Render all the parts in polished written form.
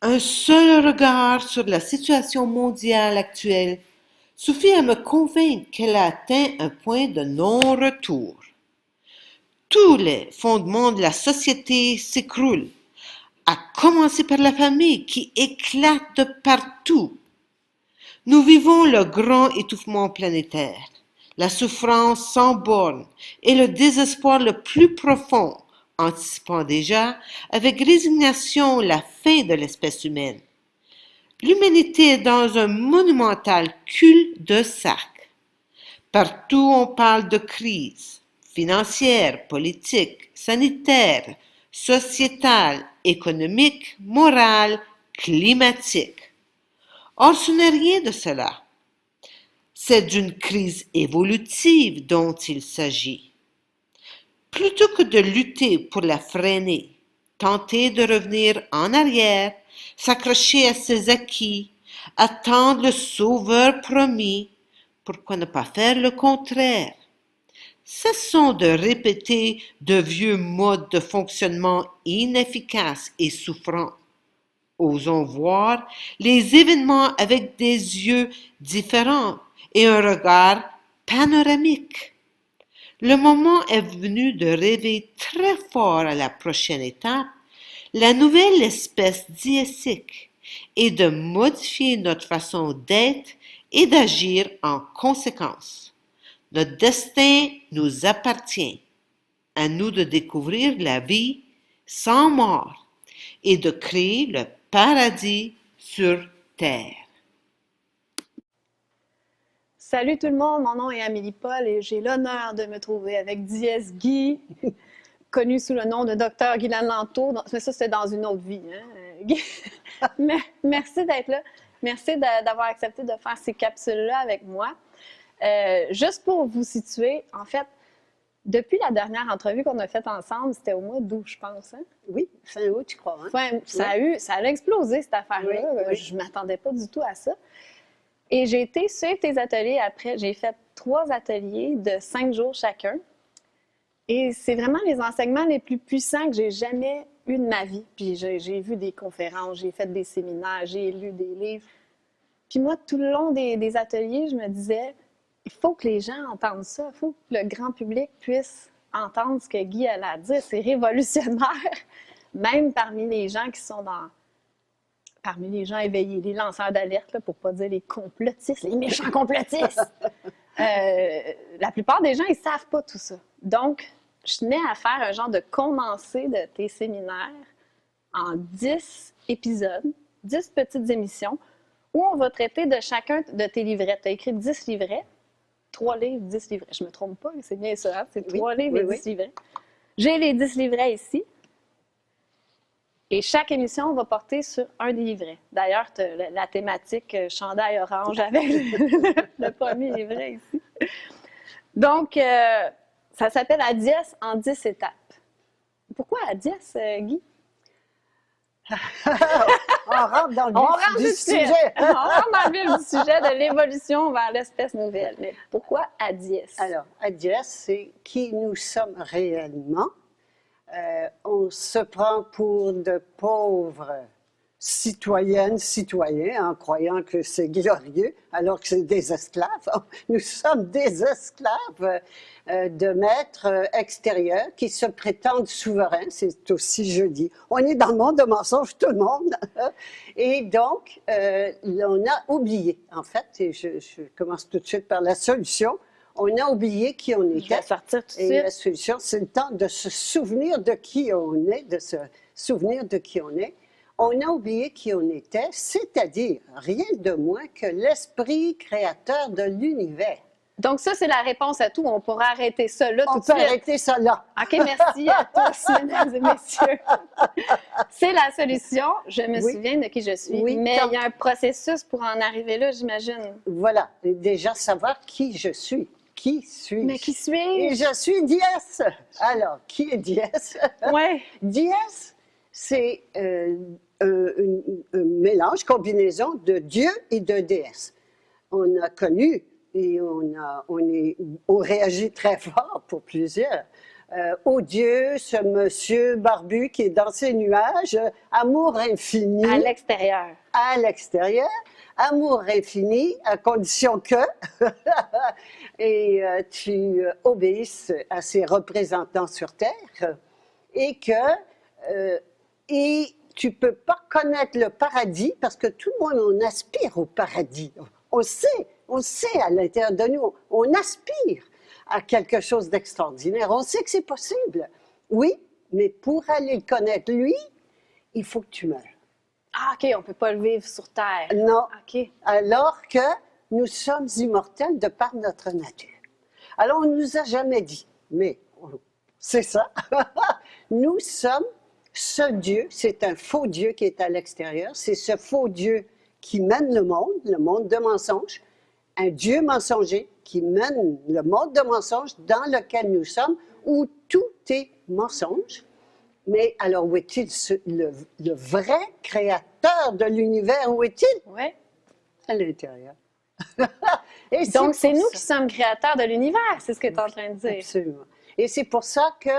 Un seul regard sur la situation mondiale actuelle suffit à me convaincre qu'elle a atteint un point de non-retour. Tous les fondements de la société s'écroulent, à commencer par la famille qui éclate de partout. Nous vivons le grand étouffement planétaire, la souffrance sans bornes et le désespoir le plus profond, anticipant déjà avec résignation la fin de l'espèce humaine. L'humanité est dans un monumental cul-de-sac. Partout on parle de crise financière, politique, sanitaire, sociétale, économique, morale, climatique. Or, ce n'est rien de cela. C'est d'une crise évolutive dont il s'agit. Plutôt que de lutter pour la freiner, tenter de revenir en arrière, s'accrocher à ses acquis, attendre le sauveur promis, pourquoi ne pas faire le contraire? Cessons de répéter de vieux modes de fonctionnement inefficaces et souffrants. Osons voir les événements avec des yeux différents et un regard panoramique. Le moment est venu de rêver très fort à la prochaine étape, la nouvelle espèce diésique, et de modifier notre façon d'être et d'agir en conséquence. Notre destin nous appartient. À nous de découvrir la vie sans mort et de créer le paradis sur terre. Salut tout le monde, mon nom est Amélie Paul et j'ai l'honneur de me trouver avec Diez Guy, connu sous le nom de Dr Guylaine Lanto. Mais ça, c'était dans une autre vie. Guy. Merci d'être là. Merci d'avoir accepté de faire ces capsules-là avec moi. Juste pour vous situer, en fait, depuis la dernière entrevue qu'on a faite ensemble, c'était au mois d'août, je pense. Hein? Oui, fin août, je crois. Hein? Ça a explosé, cette affaire-là. Oui. Je ne m'attendais pas du tout à ça. Et j'ai été suivre tes ateliers après. J'ai fait 3 ateliers de 5 jours chacun. Et c'est vraiment les enseignements les plus puissants que j'ai jamais eus de ma vie. Puis j'ai vu des conférences, j'ai fait des séminaires, j'ai lu des livres. Puis moi, tout le long des ateliers, je me disais, il faut que les gens entendent ça. Il faut que le grand public puisse entendre ce que Guy a à dire. C'est révolutionnaire, même parmi les gens qui sont parmi les gens éveillés, les lanceurs d'alerte, pour ne pas dire les complotistes, les méchants complotistes. La plupart des gens, ils ne savent pas tout ça. Donc, je tenais à faire un genre de condensé de tes séminaires en 10 épisodes, 10 petites émissions, où on va traiter de chacun de tes livrets. Tu as écrit 10 livrets, 3 livres, 10 livrets. Je ne me trompe pas, c'est bien ça, hein? C'est 3 livres et 10 livrets. J'ai les 10 livrets ici. Et chaque émission va porter sur un des livrets. D'ailleurs, tu as la thématique chandail orange avec le premier livret ici. Donc, ça s'appelle Adies en 10 étapes. Pourquoi Adies, Guy? On rentre dans le vif du sujet. On rentre dans le vif du sujet de l'évolution vers l'espèce nouvelle. Mais pourquoi Adies? Alors, Adies, c'est qui nous sommes réellement. On se prend pour de pauvres citoyennes, citoyens, en croyant que c'est glorieux, alors que c'est des esclaves. Nous sommes des esclaves de maîtres extérieurs qui se prétendent souverains, c'est aussi jeudi. On est dans le monde de mensonges, tout le monde. Et donc, on a oublié, en fait, et je commence tout de suite par la solution, on a oublié qui on était. Je vais sortir tout de suite. Et la solution, c'est le temps de se souvenir de qui on est, de se souvenir de qui on est. On a oublié qui on était, c'est-à-dire rien de moins que l'esprit créateur de l'univers. Donc ça, c'est la réponse à tout. On pourra arrêter ça là tout de suite. On peut arrêter ça là. OK, merci à tous, mesdames et messieurs. C'est la solution. Je me souviens de qui je suis. Oui, mais il y a un processus pour en arriver là, j'imagine. Voilà. Et déjà savoir qui je suis. Qui suis-je? Mais qui suis-je? Et je suis Dies. Alors, qui est Dies? Oui. Dies, c'est un mélange, combinaison de Dieu et de déesse. On a connu et on réagit très fort pour plusieurs odieux, ce monsieur barbu qui est dans ses nuages, amour infini. À l'extérieur. À l'extérieur, amour infini, à condition que et tu obéisses à ses représentants sur terre et que et tu peux pas connaître le paradis parce que tout le monde, on aspire au paradis. On sait à l'intérieur de nous, on aspire à quelque chose d'extraordinaire. On sait que c'est possible. Oui, mais pour aller le connaître, lui, il faut que tu meurs. Ah, OK, on ne peut pas le vivre sur Terre. Non. OK. Alors que nous sommes immortels de par notre nature. Alors, on ne nous a jamais dit, mais c'est ça. Nous sommes ce Dieu, c'est un faux Dieu qui est à l'extérieur, c'est ce faux Dieu qui mène le monde de mensonges, un Dieu mensonger qui mène le monde de mensonges dans lequel nous sommes, où tout est mensonge. Mais alors, où est-il le vrai créateur de l'univers? Où est-il? Oui. À l'intérieur. Et donc, c'est nous qui sommes créateurs de l'univers, c'est ce que tu es en train de dire. Absolument. Et c'est pour ça que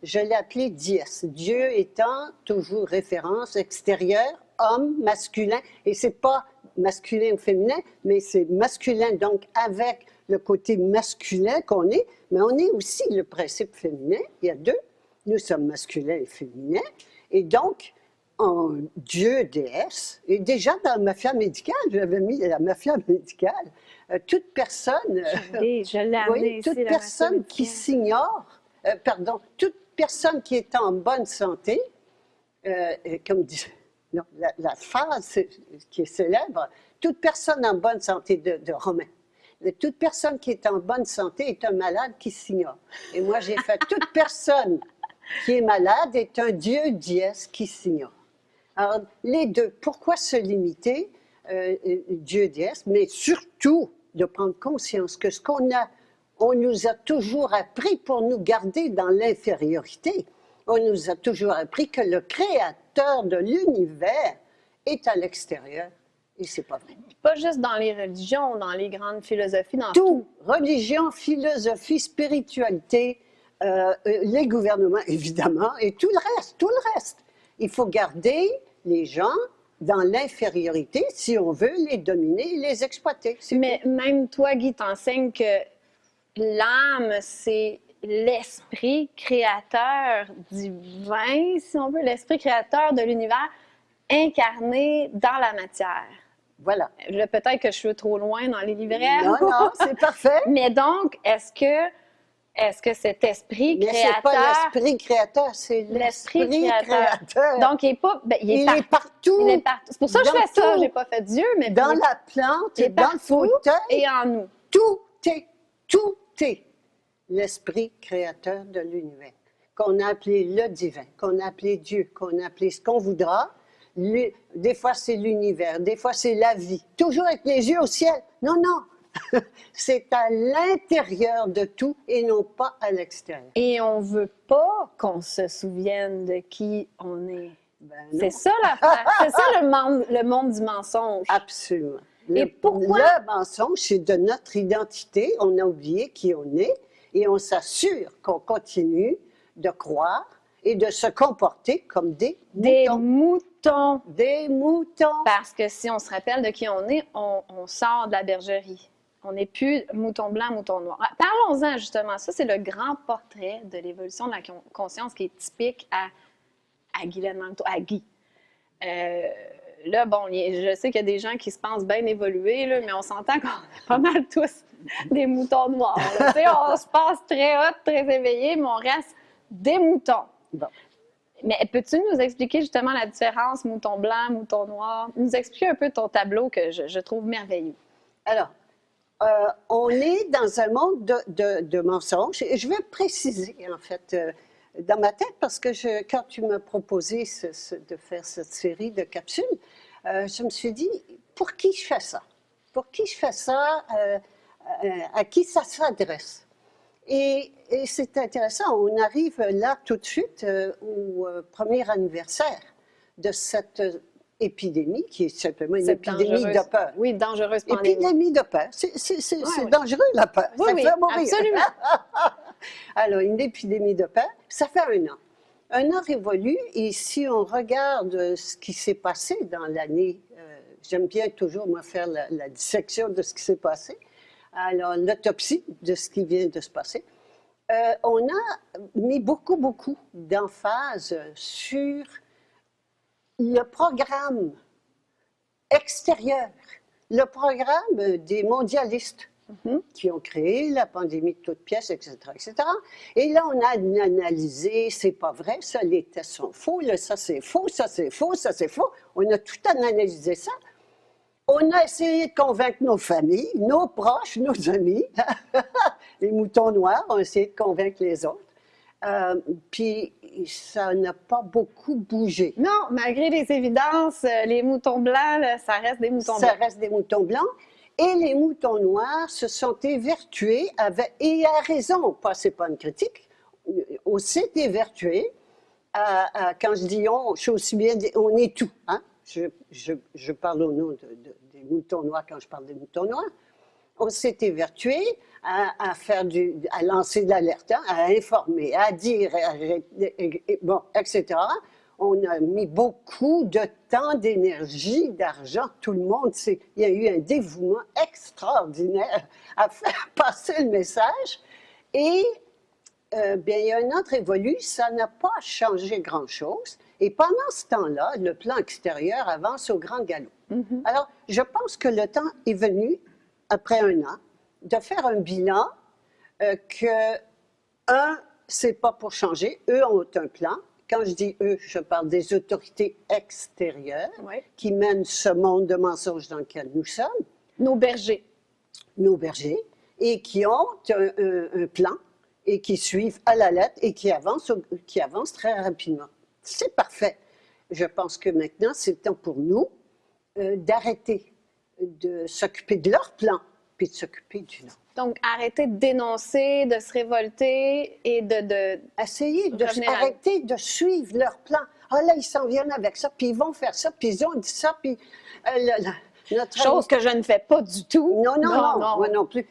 je l'ai appelé Dies. Dieu étant toujours référence extérieure, homme, masculin. Et c'est pas masculin ou féminin, mais c'est masculin, donc avec le côté masculin qu'on est, mais on est aussi le principe féminin. Il y a deux. Nous sommes masculins et féminins. Et donc, en Dieu, déesse, et déjà dans la mafia médicale, j'avais mis la mafia médicale, toute personne... Oui, je l'ai amené ici, toute personne qui s'ignore, toute personne qui est en bonne santé, comme dit non, la phrase qui est célèbre, toute personne en bonne santé de Romain, toute personne qui est en bonne santé est un malade qui s'ignore. Et moi, j'ai fait toute personne qui est malade est un Dieu dièse qui s'ignore. Alors, les deux, pourquoi se limiter, Dieu dièse, mais surtout de prendre conscience que ce on nous a toujours appris pour nous garder dans l'infériorité. On nous a toujours appris que le créateur de l'univers est à l'extérieur. Et c'est pas vrai. Pas juste dans les religions, dans les grandes philosophies, dans tout. Religion, philosophie, spiritualité, les gouvernements, évidemment, et tout le reste. Il faut garder les gens dans l'infériorité si on veut les dominer et les exploiter. Mais même toi, Guy, t'enseignes que l'âme, c'est l'esprit créateur divin, si on veut, l'esprit créateur de l'univers incarné dans la matière. Voilà. Peut-être que je suis trop loin dans les livraires. Non, c'est parfait. Mais donc, est-ce que cet esprit créateur... Mais c'est pas l'esprit créateur, c'est l'esprit créateur. Donc, il est pas... il est partout. Il est partout. C'est pour ça que je fais ça. J'ai pas fait Dieu, mais... Dans la plante, dans le fauteuil. Et en nous. Tout est l'esprit créateur de l'univers. Qu'on a appelé le divin, qu'on a appelé Dieu, qu'on a appelé ce qu'on voudra. Des fois, c'est l'univers, des fois, c'est la vie. Toujours avec les yeux au ciel. Non. C'est à l'intérieur de tout et non pas à l'extérieur. Et on veut pas qu'on se souvienne de qui on est. C'est ça l'affaire. C'est ça le monde du mensonge. Absolument. Et pourquoi? Le mensonge, c'est de notre identité. On a oublié qui on est et on s'assure qu'on continue de croire et de se comporter comme des moutons. Des moutons. Parce que si on se rappelle de qui on est, on sort de la bergerie. On n'est plus mouton blanc, mouton noir. Parlons-en justement. Ça, c'est le grand portrait de l'évolution de la conscience qui est typique à Guylaine Manteau, à Guy. Là, bon, je sais qu'il y a des gens qui se pensent bien évolués, là, mais on s'entend qu'on est pas mal tous des moutons noirs. On se pense très hot, très éveillés, mais on reste des moutons. Bon. Mais peux-tu nous expliquer justement la différence mouton blanc, mouton noir? Nous expliquer un peu ton tableau que je trouve merveilleux. Alors, on est dans un monde de mensonges. Et je vais préciser, en fait, dans ma tête, parce que quand tu m'as proposé de faire cette série de capsules, je me suis dit, pour qui je fais ça? Pour qui je fais ça? À qui ça s'adresse? Et c'est intéressant, on arrive là tout de suite au premier anniversaire de cette épidémie, qui est simplement une épidémie de peur. Oui, dangereuse pandémie. Épidémie de peur. C'est dangereux, la peur. Oui, ça fait mourir. Absolument. Alors, une épidémie de peur, ça fait 1 an. 1 an révolu, et si on regarde ce qui s'est passé dans l'année, j'aime bien toujours, moi, faire la dissection de ce qui s'est passé, alors l'autopsie de ce qui vient de se passer. On a mis beaucoup, beaucoup d'emphase sur le programme extérieur, le programme des mondialistes qui ont créé la pandémie de toutes pièces, etc., etc. Et là, on a analysé, c'est pas vrai, ça, les tests sont faux, là, ça c'est faux, ça c'est faux, ça c'est faux. On a tout analysé ça. On a essayé de convaincre nos familles, nos proches, nos amis. Les moutons noirs ont essayé de convaincre les autres. Puis ça n'a pas beaucoup bougé. Non, malgré les évidences, les moutons blancs, là, ça reste des moutons blancs. Ça reste des moutons blancs. Et les moutons noirs se sont évertués, et à raison, c'est pas une critique, on s'est évertué, quand je dis on, je suis aussi bien, on est tout. Hein? Je parle au nom des moutons noirs quand je parle des moutons noirs. On s'est évertué à lancer de l'alerte, hein, à informer, à dire, bon, etc. On a mis beaucoup de temps, d'énergie, d'argent, tout le monde. Il y a eu un dévouement extraordinaire à faire passer le message. Et bien, il y a un an révolu, ça n'a pas changé grand-chose. Et pendant ce temps-là, le plan extérieur avance au grand galop. Alors, je pense que le temps est venu, après 1 an, de faire un bilan c'est pas pour changer. Eux ont un plan. Quand je dis eux, je parle des autorités extérieures qui mènent ce monde de mensonges dans lequel nous sommes. Nos bergers. Nos bergers. Et qui ont un plan et qui suivent à la lettre et qui avancent très rapidement. C'est parfait. Je pense que maintenant, c'est le temps pour nous d'arrêter de s'occuper de leur plan puis de s'occuper du nôtre. Donc, arrêter de dénoncer, de se révolter et essayer arrêter de suivre leur plan. Ah là, ils s'en viennent avec ça, puis ils vont faire ça, puis ils ont dit ça, puis... Chose que je ne fais pas du tout. Non, moi non plus.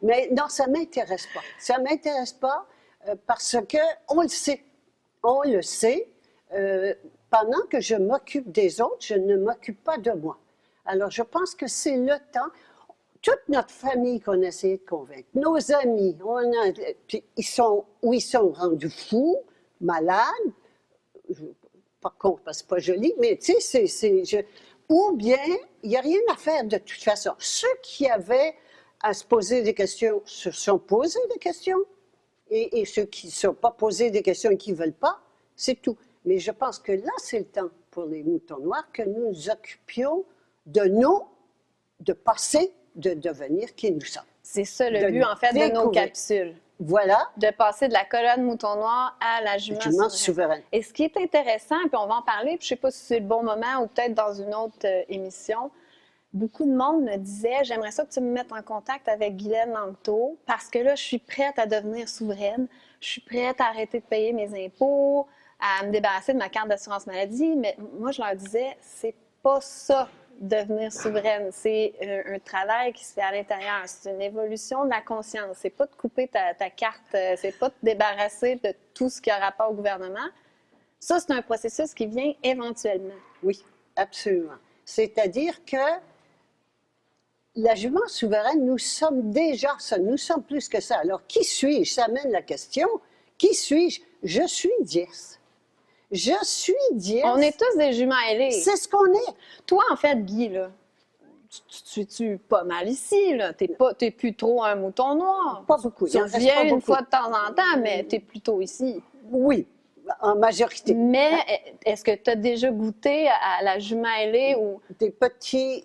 Mais non, ça ne m'intéresse pas. Ça ne m'intéresse pas parce qu'on le sait. On le sait. Pendant que je m'occupe des autres, je ne m'occupe pas de moi. Alors, je pense que c'est le temps. Toute notre famille qu'on a essayé de convaincre, nos amis, ils sont rendus fous, malades, pas con parce que c'est pas joli, mais tu sais, ou bien il n'y a rien à faire de toute façon. Ceux qui avaient à se poser des questions se sont posés des questions, et ceux qui ne se sont pas posés des questions et qui ne veulent pas, c'est tout. Mais je pense que là, c'est le temps pour les moutons noirs que nous nous occupions de passer, de devenir qui nous sommes. C'est ça le but, en fait, de nos capsules. Voilà. De passer de la colonne mouton noir à la jument souveraine. Et ce qui est intéressant, puis on va en parler, puis je ne sais pas si c'est le bon moment ou peut-être dans une autre émission, beaucoup de monde me disait « J'aimerais ça que tu me mettes en contact avec Guylaine Langto parce que là, je suis prête à devenir souveraine, je suis prête à arrêter de payer mes impôts, à me débarrasser de ma carte d'assurance maladie. » Mais moi, je leur disais « C'est pas ça. Devenir souveraine, c'est un travail qui se fait à l'intérieur. C'est une évolution de la conscience. C'est pas de couper ta carte, c'est pas de te débarrasser de tout ce qui a rapport au gouvernement. Ça, c'est un processus qui vient éventuellement. Oui, absolument. C'est-à-dire que la jument souveraine, nous sommes déjà ça, nous sommes plus que ça. Alors, qui suis-je? Ça amène la question. Qui suis-je? Je suis Diès. Je suis Diès. On est tous des juments ailés. C'est ce qu'on est. Toi, en fait, Guy, là, tu es pas mal ici, là. T'es plus trop un mouton noir. Pas beaucoup. Tu reviens une fois de temps en temps, mais tu es plutôt ici. Oui, en majorité. Mais est-ce que tu as déjà goûté à la jument ailée ou... Des petits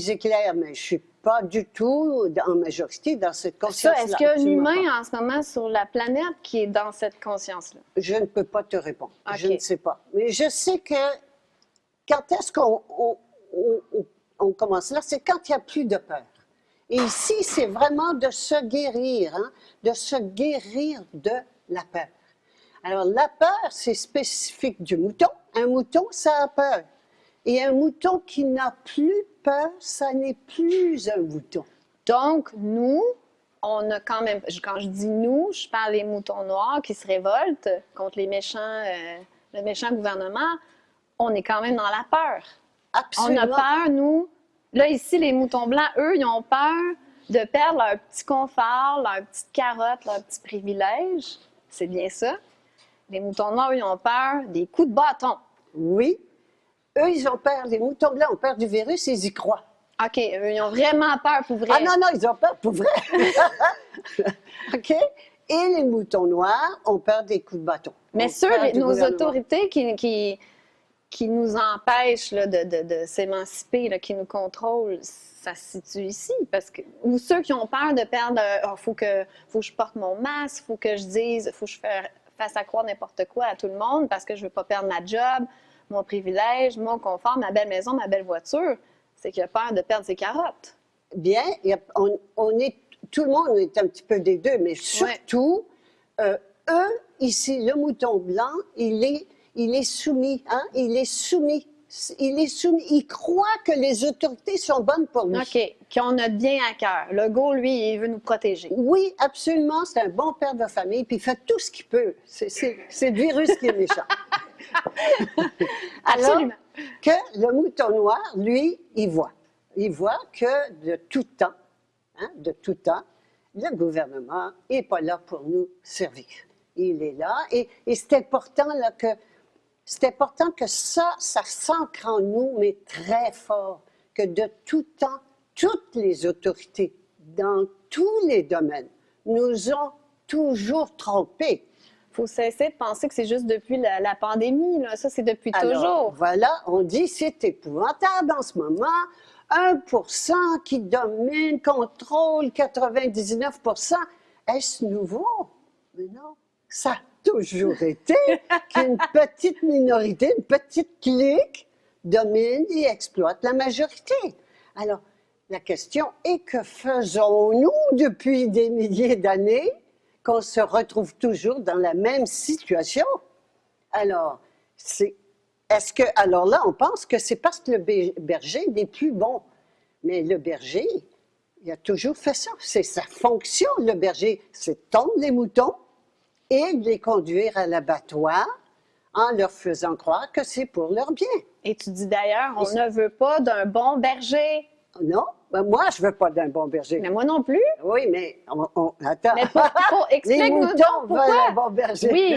éclairs, mais je suis pas du tout en majorité dans cette conscience-là. Est-ce qu'il y a un humain en ce moment sur la planète qui est dans cette conscience-là? Je ne peux pas te répondre. Okay. Je ne sais pas. Mais je sais que quand est-ce qu'on commence là, c'est quand il n'y a plus de peur. Et ici, c'est vraiment de se guérir, hein, de se guérir de la peur. Alors, la peur, c'est spécifique du mouton. Un mouton, ça a peur. Et un mouton qui n'a plus peur, ça n'est plus un mouton. Donc, nous, on a quand même, quand je dis nous, je parle des moutons noirs qui se révoltent contre les méchants, le méchant gouvernement. On est quand même dans la peur. Absolument. On a peur, nous. Là, ici, les moutons blancs, eux, ils ont peur de perdre leur petit confort, leur petite carotte, leur petit privilège. C'est bien ça. Les moutons noirs, eux, ils ont peur des coups de bâton. Oui. Eux, ils ont peur. Les moutons blancs ont peur du virus, ils y croient. OK, eux, ils ont vraiment peur pour vrai. Ah non, non, ils ont peur pour vrai. OK? Et les moutons noirs ont peur des coups de bâton. Mais Ont ceux, peur du nos gouvernement. autorités qui nous empêchent là, de s'émanciper, là, qui nous contrôlent, ça se situe ici. Ou ceux qui ont peur de perdre, faut que je porte mon masque, faut que je dise, faut que je fasse à croire n'importe quoi à tout le monde parce que je veux pas perdre ma job, mon privilège, mon confort, ma belle maison, ma belle voiture. C'est qu'il a peur de perdre ses carottes. Bien, on est, tout le monde est un petit peu des deux, mais surtout, eux, ici, le mouton blanc, il est soumis, hein? Il est soumis. Il croit que les autorités sont bonnes pour lui. OK, qu'on a bien à cœur. Legault, lui, il veut nous protéger. Oui, absolument, c'est un bon père de famille, puis il fait tout ce qu'il peut. C'est le virus qui est méchant. Alors, Absolument. que le mouton noir, lui, il voit. Il voit que de tout temps, le gouvernement n'est pas là pour nous servir. Il est là, et c'est important là, que ça s'ancre en nous, mais très fort, que de tout temps, toutes les autorités, dans tous les domaines, nous ont toujours trompés. Il faut cesser de penser que c'est juste depuis la pandémie. Là. Ça, c'est depuis Alors, toujours. voilà, on dit c'est épouvantable en ce moment. 1% qui domine, contrôle 99%. Est-ce nouveau? Mais non, ça a toujours été qu'une petite minorité, une petite clique domine et exploite la majorité. Alors, la question est que faisons-nous depuis des milliers d'années qu'on se retrouve toujours dans la même situation? Alors, alors là, on pense que c'est parce que le berger n'est plus bon. Mais le berger, il a toujours fait ça. C'est sa fonction, le berger, c'est tondre les moutons et de les conduire à l'abattoir en leur faisant croire que c'est pour leur bien. Et tu dis d'ailleurs, on ne veut pas d'un bon berger. Non, ben moi, je ne veux pas d'un bon berger. Mais moi non plus. Oui, mais attends. Mais Les explique-nous moutons donc veulent pourquoi. un bon berger. Oui.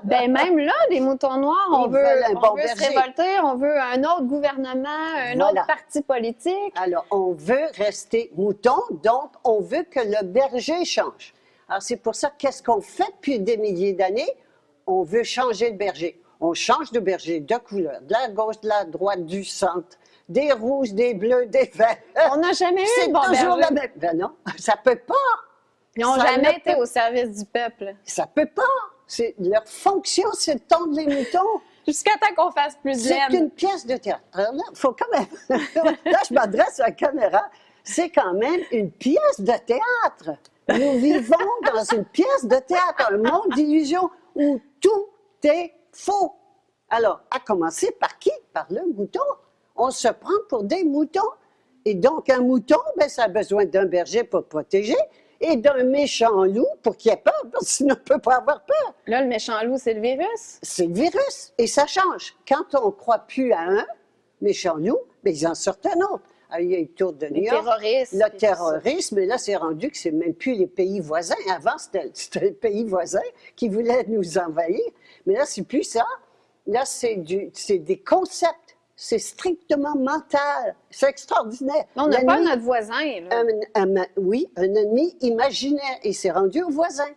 Ben même là, les moutons noirs, on Ils veut, veulent un on bon veut se berger. révolter, on veut un autre gouvernement, un Voilà. autre parti politique. Alors, on veut rester mouton, donc on veut que le berger change. Alors, c'est pour ça, qu'est-ce qu'on fait depuis des milliers d'années? On veut changer de berger. On change de berger de couleur, de la gauche, de la droite, du centre, des rouges, des bleus, des verts. On n'a jamais eu C'est de bon toujours berger. la même. Ben non, ça peut pas. Ils n'ont Ça jamais ne été peut- au service du peuple. Ça peut pas. Leur fonction, c'est de tondre les moutons. Jusqu'à temps qu'on fasse plus de C'est laine. une pièce de théâtre. Alors là, faut quand même. Là, je m'adresse à la caméra. C'est quand même une pièce de théâtre. Nous vivons dans une pièce de théâtre, un monde d'illusions où tout est faux. Alors, à commencer par qui? Par le mouton. On se prend pour des moutons. Et donc, un mouton, ben, ça a besoin d'un berger pour protéger et d'un méchant loup pour qu'il ait peur, parce que sinon, on ne peut pas avoir peur. Là, le méchant loup, c'est le virus. C'est le virus. Et ça change. Quand on ne croit plus à un méchant loup, ben, ils en sortent un autre. Alors, il y a eu le tour de New Les York. terroristes. Le terrorisme, et là, c'est rendu que c'est même plus les pays voisins. Avant, c'était les pays voisins qui voulaient nous envahir. Mais là, c'est plus ça. Là, c'est des concepts. C'est strictement mental. C'est extraordinaire. On n'a pas L'ennemi- notre voisin. Là. oui, un ennemi imaginaire. Et c'est rendu aux voisins.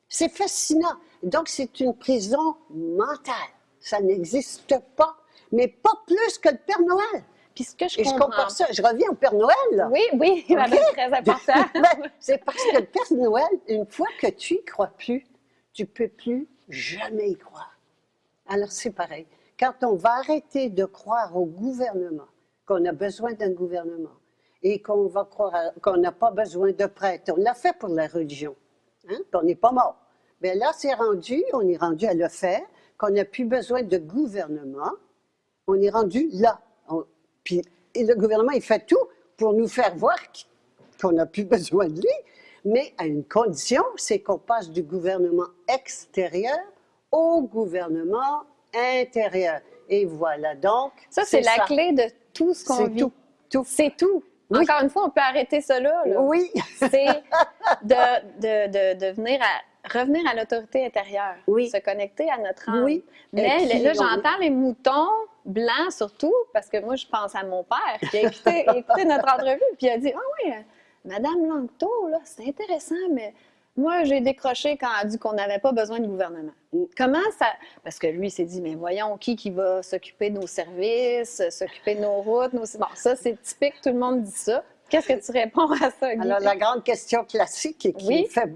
C'est fascinant. Donc, c'est une prison mentale. Ça n'existe pas. Mais pas plus que le Père Noël. Puis ce que je Et je comprends. compare ça. Je reviens au Père Noël, là. Oui, oui, OK? c'est très important. Ben, c'est parce que le Père Noël, une fois que tu y crois plus, tu peux plus jamais y croire. Alors, c'est pareil. Quand on va arrêter de croire au gouvernement, qu'on a besoin d'un gouvernement, et qu'on va croire qu'on n'a pas besoin de prêtres, on l'a fait pour la religion, hein? Puis on n'est pas mort. Bien là, on est rendu à le faire, qu'on n'a plus besoin de gouvernement, on est rendu là. Et le gouvernement, il fait tout pour nous faire voir qu'on n'a plus besoin de lui. mais à une condition, c'est qu'on passe du gouvernement extérieur au gouvernement intérieur. Et voilà donc. Ça, c'est la ça. clé de tout ce qu'on C'est vit. tout. C'est tout. Oui. Encore une fois, on peut arrêter ça là. Oui. C'est de venir revenir à l'autorité intérieure, Oui. se connecter à notre âme. Oui. Mais Et puis, là, j'entends les moutons blancs surtout, parce que moi, je pense à mon père qui a écouté notre entrevue, puis il a dit « Ah oui, Madame Langto, là, c'est intéressant, mais moi, j'ai décroché quand elle a dit qu'on n'avait pas besoin de gouvernement. Comment ça... » Parce que lui, il s'est dit « Mais voyons, qui va s'occuper de nos services, s'occuper de nos routes, nos... » Bon, ça, c'est typique, tout le monde dit ça. Qu'est-ce que tu réponds à ça, Guy? Alors, la grande question classique et qui Oui. fait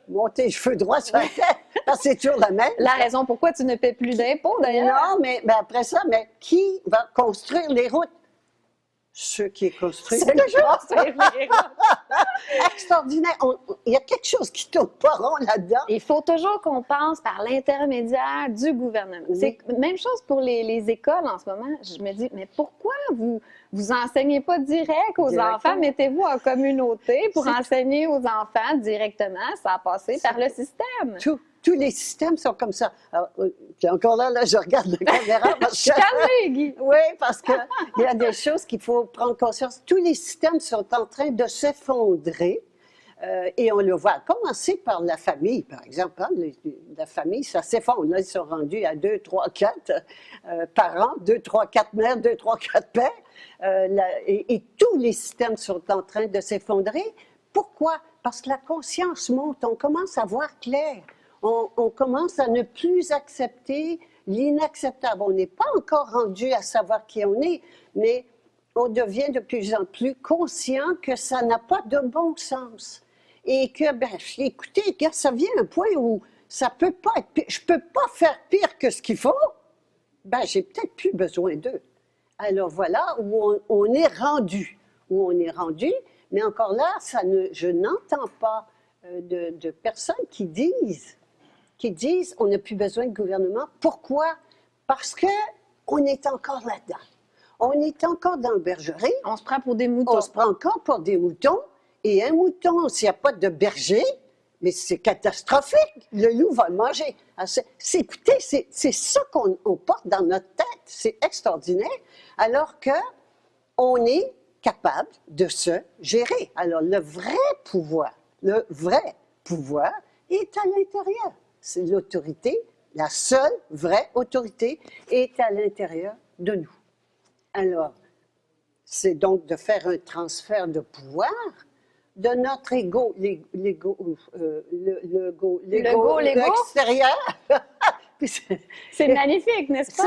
monter les cheveux droits sur la tête, parce que c'est toujours la même. La raison pourquoi tu ne paies plus d'impôts, d'ailleurs. Non, mais après ça, mais qui va construire les routes? Ceux qui construisent. C'est toujours Extraordinaire. Il y a quelque chose qui tourne pas rond là-dedans. Il faut toujours qu'on passe par l'intermédiaire du gouvernement. Oui. C'est même chose pour les écoles en ce moment. Je me dis, mais pourquoi vous enseignez pas direct aux Directement. enfants? Mettez-vous en communauté pour enseigner aux enfants directement. Ça a passé par le système. Tous les systèmes sont comme ça. Alors, puis encore là, je regarde la caméra. Parce que... Calmez, Guy! Oui, parce qu'il y a des choses qu'il faut prendre conscience. Tous les systèmes sont en train de s'effondrer. Et on le voit, à commencer par la famille, par exemple. Hein, la famille, ça s'effondre. Là, ils sont rendus à 2, 3, 4 parents, 2, 3, 4 mères, 2, 3, 4 pères. Et tous les systèmes sont en train de s'effondrer. Pourquoi? Parce que la conscience monte. On commence à voir clair. On commence à ne plus accepter l'inacceptable. On n'est pas encore rendu à savoir qui on est, mais on devient de plus en plus conscient que ça n'a pas de bon sens. Et que, écoutez, quand ça vient à un point où ça peut pas être pire, je peux pas faire pire que ce qu'il faut, j'ai peut-être plus besoin d'eux. Alors voilà où on est rendu. Où on est rendu, mais encore là, je n'entends pas de personnes qui disent on n'a plus besoin de gouvernement. Pourquoi? Parce qu'on est encore là-dedans. On est encore dans le bergerie. On se prend pour des moutons. On se prend encore pour des moutons. Et un mouton, s'il n'y a pas de berger, mais c'est catastrophique. Le loup va le manger. Alors, écoutez, c'est ça qu'on porte dans notre tête. C'est extraordinaire. Alors qu'on est capable de se gérer. Alors, le vrai pouvoir est à l'intérieur. C'est l'autorité, la seule vraie autorité est à l'intérieur de nous. Alors, c'est donc de faire un transfert de pouvoir de notre ego, l'ego extérieur. C'est magnifique, n'est-ce pas?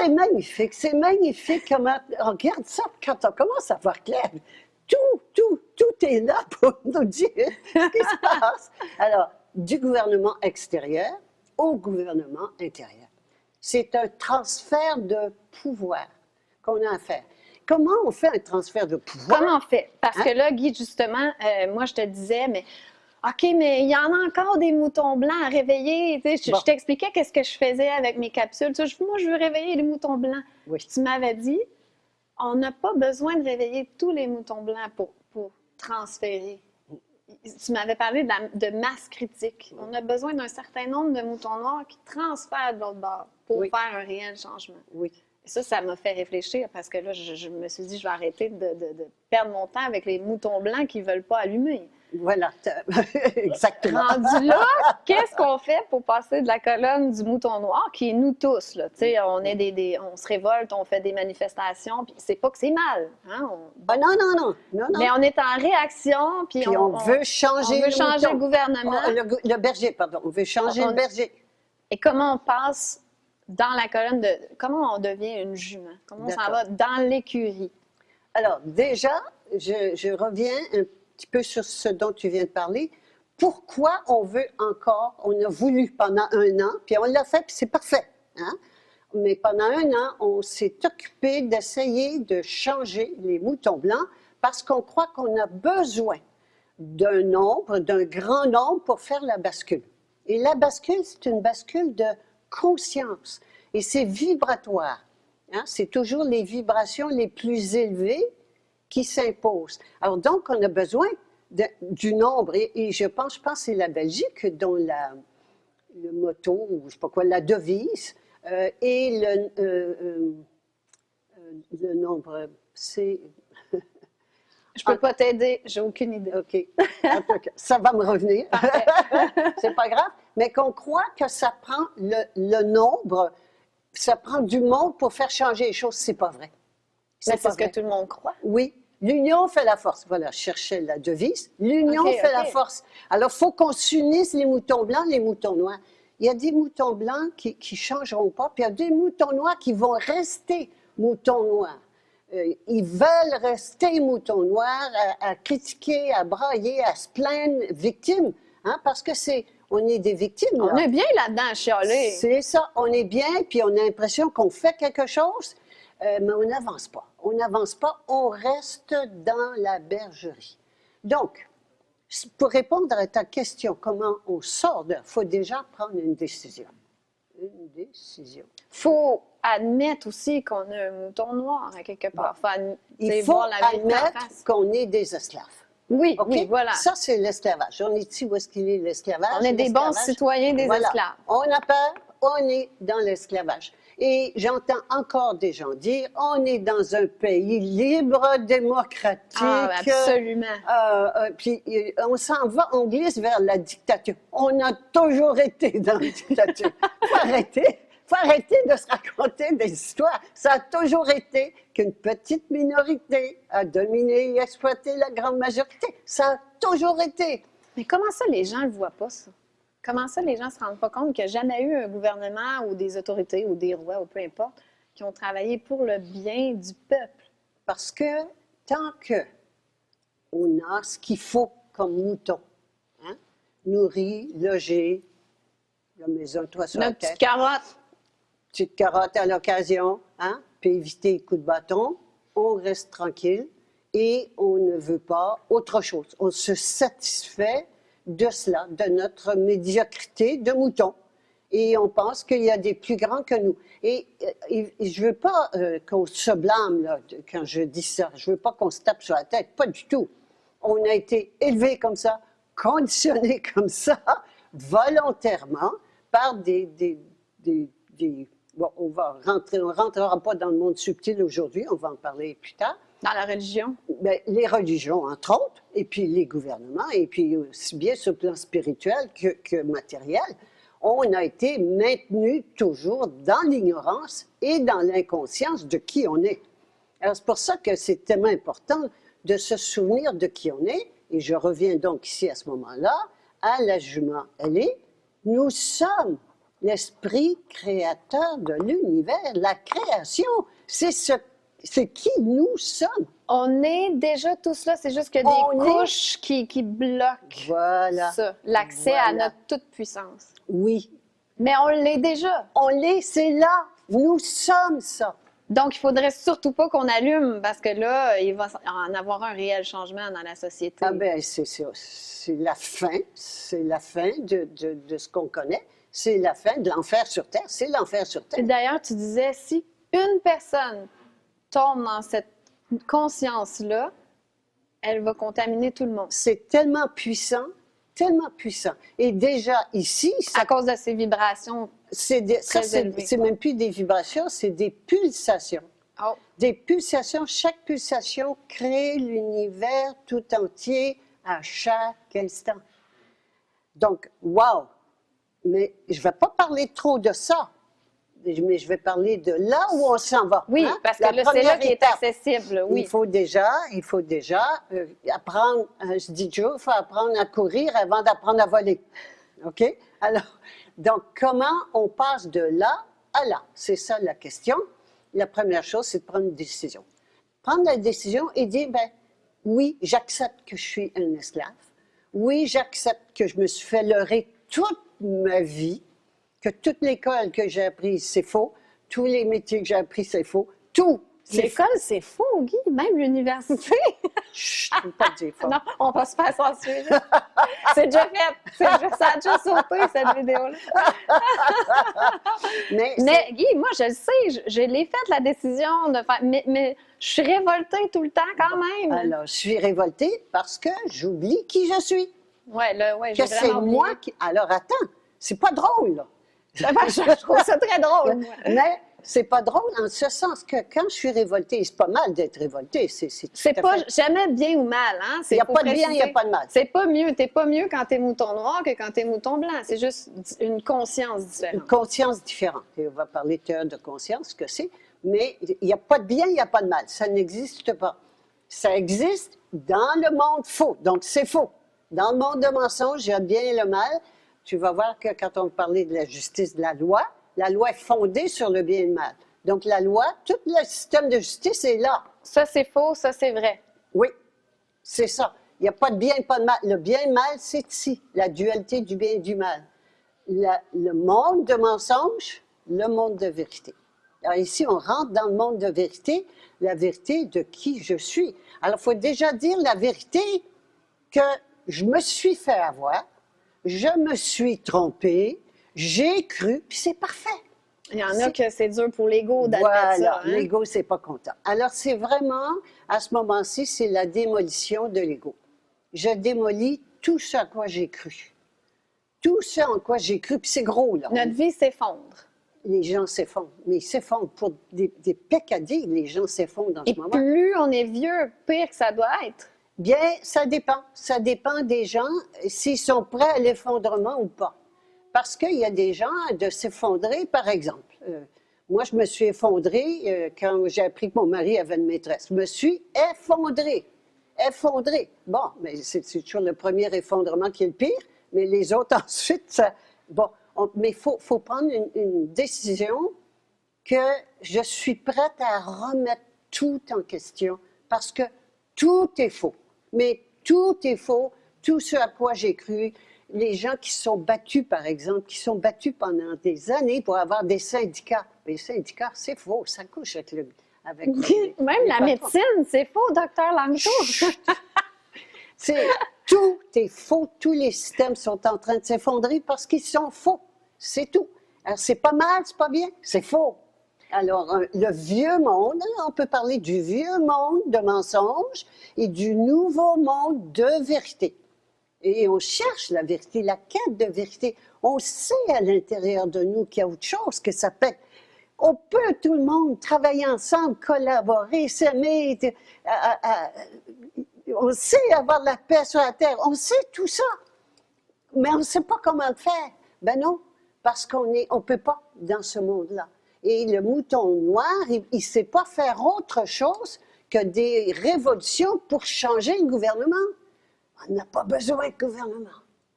C'est magnifique comment, regarde ça, quand on commence à voir clair, tout est là pour nous dire ce qui se passe. Alors, du gouvernement extérieur au gouvernement intérieur. C'est un transfert de pouvoir qu'on a à faire. Comment on fait un transfert de pouvoir? Comment on fait? Parce que là, Guy, justement, moi, je te disais, mais OK, mais il y en a encore des moutons blancs à réveiller. Tu sais, je t'expliquais qu'est-ce que je faisais avec mes capsules. Tu sais, moi, je veux réveiller les moutons blancs. Oui. Puis tu m'avais dit, on n'a pas besoin de réveiller tous les moutons blancs pour transférer. Tu m'avais parlé de masse critique. On a besoin d'un certain nombre de moutons noirs qui transfèrent de l'autre bord pour faire un réel changement. Oui. Et ça me fait réfléchir parce que là, je me suis dit, je vais arrêter de perdre mon temps avec les moutons blancs qui ne veulent pas allumer. Voilà, exactement. Rendu là, qu'est-ce qu'on fait pour passer de la colonne du mouton noir, qui est nous tous, là? Tu sais, on se révolte, on fait des manifestations, puis c'est pas que c'est mal. Hein? Non. Mais on est en réaction, puis on veut changer le gouvernement. Le berger, pardon. On veut changer le berger. Et comment on passe dans la colonne de... Comment on devient une jument? Comment on s'en va dans l'écurie? Alors, déjà, je reviens un petit peu sur ce dont tu viens de parler. Pourquoi on veut encore, on a voulu pendant 1 an, puis on l'a fait, puis c'est parfait. Hein? Mais pendant 1 an, on s'est occupé d'essayer de changer les moutons blancs parce qu'on croit qu'on a besoin d'un grand nombre pour faire la bascule. Et la bascule, c'est une bascule de conscience. Et c'est vibratoire. Hein? C'est toujours les vibrations les plus élevées qui s'imposent. Alors donc, on a besoin du nombre. Et je pense que c'est la Belgique dont le motto, ou je ne sais pas quoi, la devise, et le nombre, c'est... Je peux pas t'aider, j'ai aucune idée. OK. En tout cas, ça va me revenir. C'est pas grave. Mais qu'on croit que ça prend le nombre, ça prend du monde pour faire changer les choses. C'est pas vrai. Mais c'est pas ce que vrai. tout le monde croit. Oui. L'union fait la force. Voilà, je cherchais la devise. L'union fait la force. Alors, il faut qu'on s'unisse, les moutons blancs, les moutons noirs. Il y a des moutons blancs qui ne changeront pas, puis il y a des moutons noirs qui vont rester moutons noirs. Ils veulent rester moutons noirs, à critiquer, à brailler, à se plaindre, victimes, hein, parce que on est des victimes. On est bien là-dedans à chialer. C'est ça, on est bien, puis on a l'impression qu'on fait quelque chose, mais on n'avance pas. On n'avance pas, on reste dans la bergerie. Donc, pour répondre à ta question, comment on sort il faut déjà prendre une décision. Une décision. Il faut admettre aussi qu'on a un mouton noir à quelque part. Il faut admettre qu'on est des esclaves. Oui, Okay? oui, voilà. Ça, c'est l'esclavage. On est ici où est-ce qu'il est l'esclavage? On est des bons citoyens des esclaves. On a peur, on est dans l'esclavage. Et j'entends encore des gens dire, on est dans un pays libre, démocratique. Ah, absolument. Puis on s'en va, on glisse vers la dictature. On a toujours été dans la dictature. Faut arrêter de se raconter des histoires. Ça a toujours été qu'une petite minorité a dominé et exploité la grande majorité. Ça a toujours été. Mais comment ça, les gens ne le voient pas, ça? Comment ça, les gens ne se rendent pas compte qu'il n'y a jamais eu un gouvernement ou des autorités ou des rois ou peu importe qui ont travaillé pour le bien du peuple? Parce que tant qu'on a ce qu'il faut comme mouton, hein? Nourri, logé, la maison, toi sur la Notre tête. petite carotte. Petite carotte à l'occasion, hein? Puis éviter les coups de bâton, on reste tranquille et on ne veut pas autre chose. On se satisfait de cela, de notre médiocrité de mouton. Et on pense qu'il y a des plus grands que nous. Et je ne veux pas qu'on se blâme là, quand je dis ça. Je ne veux pas qu'on se tape sur la tête. Pas du tout. On a été élevés comme ça, conditionnés comme ça, volontairement, par bon, on ne rentrera pas dans le monde subtil aujourd'hui, on va en parler plus tard. Dans la religion? Bien, les religions, entre autres, et puis les gouvernements, et puis aussi bien sur le plan spirituel que matériel, on a été maintenus toujours dans l'ignorance et dans l'inconscience de qui on est. Alors, c'est pour ça que c'est tellement important de se souvenir de qui on est, et je reviens donc ici à ce moment-là, à la jument. Nous sommes l'esprit créateur de l'univers, la création, c'est qui nous sommes. On est déjà tous là, c'est juste que des couches qui bloquent ça, l'accès à notre toute-puissance. Oui. Mais on l'est déjà. On l'est, c'est là. Nous sommes ça. Donc, il faudrait surtout pas qu'on allume, parce que là, il va en avoir un réel changement dans la société. Ah ben, c'est la fin. C'est la fin de ce qu'on connaît. C'est la fin de l'enfer sur Terre. C'est l'enfer sur Terre. D'ailleurs, tu disais, si une personne tombe dans cette conscience-là, elle va contaminer tout le monde. C'est tellement puissant, tellement puissant. Et déjà ici... À cause de ces vibrations c'est même plus des vibrations, c'est des pulsations. Oh. Des pulsations. Chaque pulsation crée l'univers tout entier à chaque instant. Donc, wow! Mais je ne vais pas parler trop de ça. Mais je vais parler de là où on s'en va. Oui, hein? parce que là, c'est là qui est accessible. Oui. Il faut déjà apprendre, je dis toujours, il faut apprendre à courir avant d'apprendre à voler. OK? Alors, donc, comment on passe de là à là? C'est ça la question. La première chose, c'est de prendre une décision. Prendre la décision et dire, ben oui, j'accepte que je suis un esclave. Oui, j'accepte que je me suis fait leurrer toute ma vie, que toute l'école que j'ai apprise, c'est faux. Tous les métiers que j'ai appris, c'est faux. Tout. L'école, c'est faux, Guy. Même l'université. Chut, je ne peux pas le dire fort. Non, on va se faire censurer. C'est déjà fait. Ça a déjà sauté, cette vidéo-là. Mais Guy, moi, je le sais, je l'ai faite, la décision de faire... Mais je suis révoltée tout le temps, quand même. Alors, je suis révoltée parce que j'oublie qui je suis. Oui, j'ai Que c'est vraiment oublié. moi qui... Alors, attends, c'est pas drôle, là. Je trouve ça très drôle, moi. Mais c'est pas drôle en ce sens que quand je suis révoltée, c'est pas mal d'être révoltée. C'est pas jamais bien ou mal, hein? Il n'y a pas de bien, il n'y a pas de mal. C'est pas mieux. T'es pas mieux quand t'es mouton noir que quand t'es mouton blanc. C'est juste une conscience différente. Une conscience différente. Et on va parler tout à l'heure de conscience, ce que c'est. Mais il n'y a pas de bien, il n'y a pas de mal. Ça n'existe pas. Ça existe dans le monde faux. Donc, c'est faux. Dans le monde de mensonges, il y a le bien et le mal. Tu vas voir que quand on parlait de la justice de la loi est fondée sur le bien et le mal. Donc, la loi, tout le système de justice est là. Ça, c'est faux, ça, c'est vrai. Oui, c'est ça. Il n'y a pas de bien et pas de mal. Le bien et le mal, c'est ici, la dualité du bien et du mal. Le monde de mensonges, le monde de vérité. Alors ici, on rentre dans le monde de vérité, la vérité de qui je suis. Alors, il faut déjà dire la vérité que je me suis fait avoir, je me suis trompée, j'ai cru, puis c'est parfait. Il y en a que c'est dur pour l'ego d'admettre Voilà, ça. Hein? l'ego, c'est pas content. Alors, c'est vraiment, à ce moment-ci, c'est la démolition de l'ego. Je démolis tout ce à quoi j'ai cru. Tout ce en quoi j'ai cru, puis c'est gros, là. Notre vie s'effondre. Les gens s'effondrent, mais ils s'effondrent pour des peccadilles, les gens s'effondrent en Et ce moment. plus on est vieux, pire que ça doit être. Bien, ça dépend. Ça dépend des gens, s'ils sont prêts à l'effondrement ou pas. Parce qu'il y a des gens de s'effondrer, par exemple. Moi, je me suis effondrée quand j'ai appris que mon mari avait une maîtresse. Je me suis effondrée. Effondrée. Bon, mais c'est toujours le premier effondrement qui est le pire, mais les autres ensuite, ça... Bon, mais il faut prendre une décision que je suis prête à remettre tout en question parce que tout est faux. Mais tout est faux, tout ce à quoi j'ai cru. Les gens qui se sont battus, par exemple, qui sont battus pendant des années pour avoir des syndicats. Les syndicats, c'est faux, ça couche avec le... Même la médecine, c'est faux, docteur Langto. Tout est faux, tous les systèmes sont en train de s'effondrer parce qu'ils sont faux. C'est tout. Alors, c'est pas mal, c'est pas bien, c'est faux. Alors, le vieux monde, on peut parler du vieux monde de mensonges et du nouveau monde de vérité. Et on cherche la vérité, la quête de vérité. On sait à l'intérieur de nous qu'il y a autre chose que ça peut. On peut, tout le monde, travailler ensemble, collaborer, s'aimer. On sait avoir la paix sur la terre. On sait tout ça. Mais on ne sait pas comment le faire. Ben non, parce qu'on ne peut pas dans ce monde-là. Et le mouton noir, il ne sait pas faire autre chose que des révolutions pour changer le gouvernement. On n'a pas besoin de gouvernement.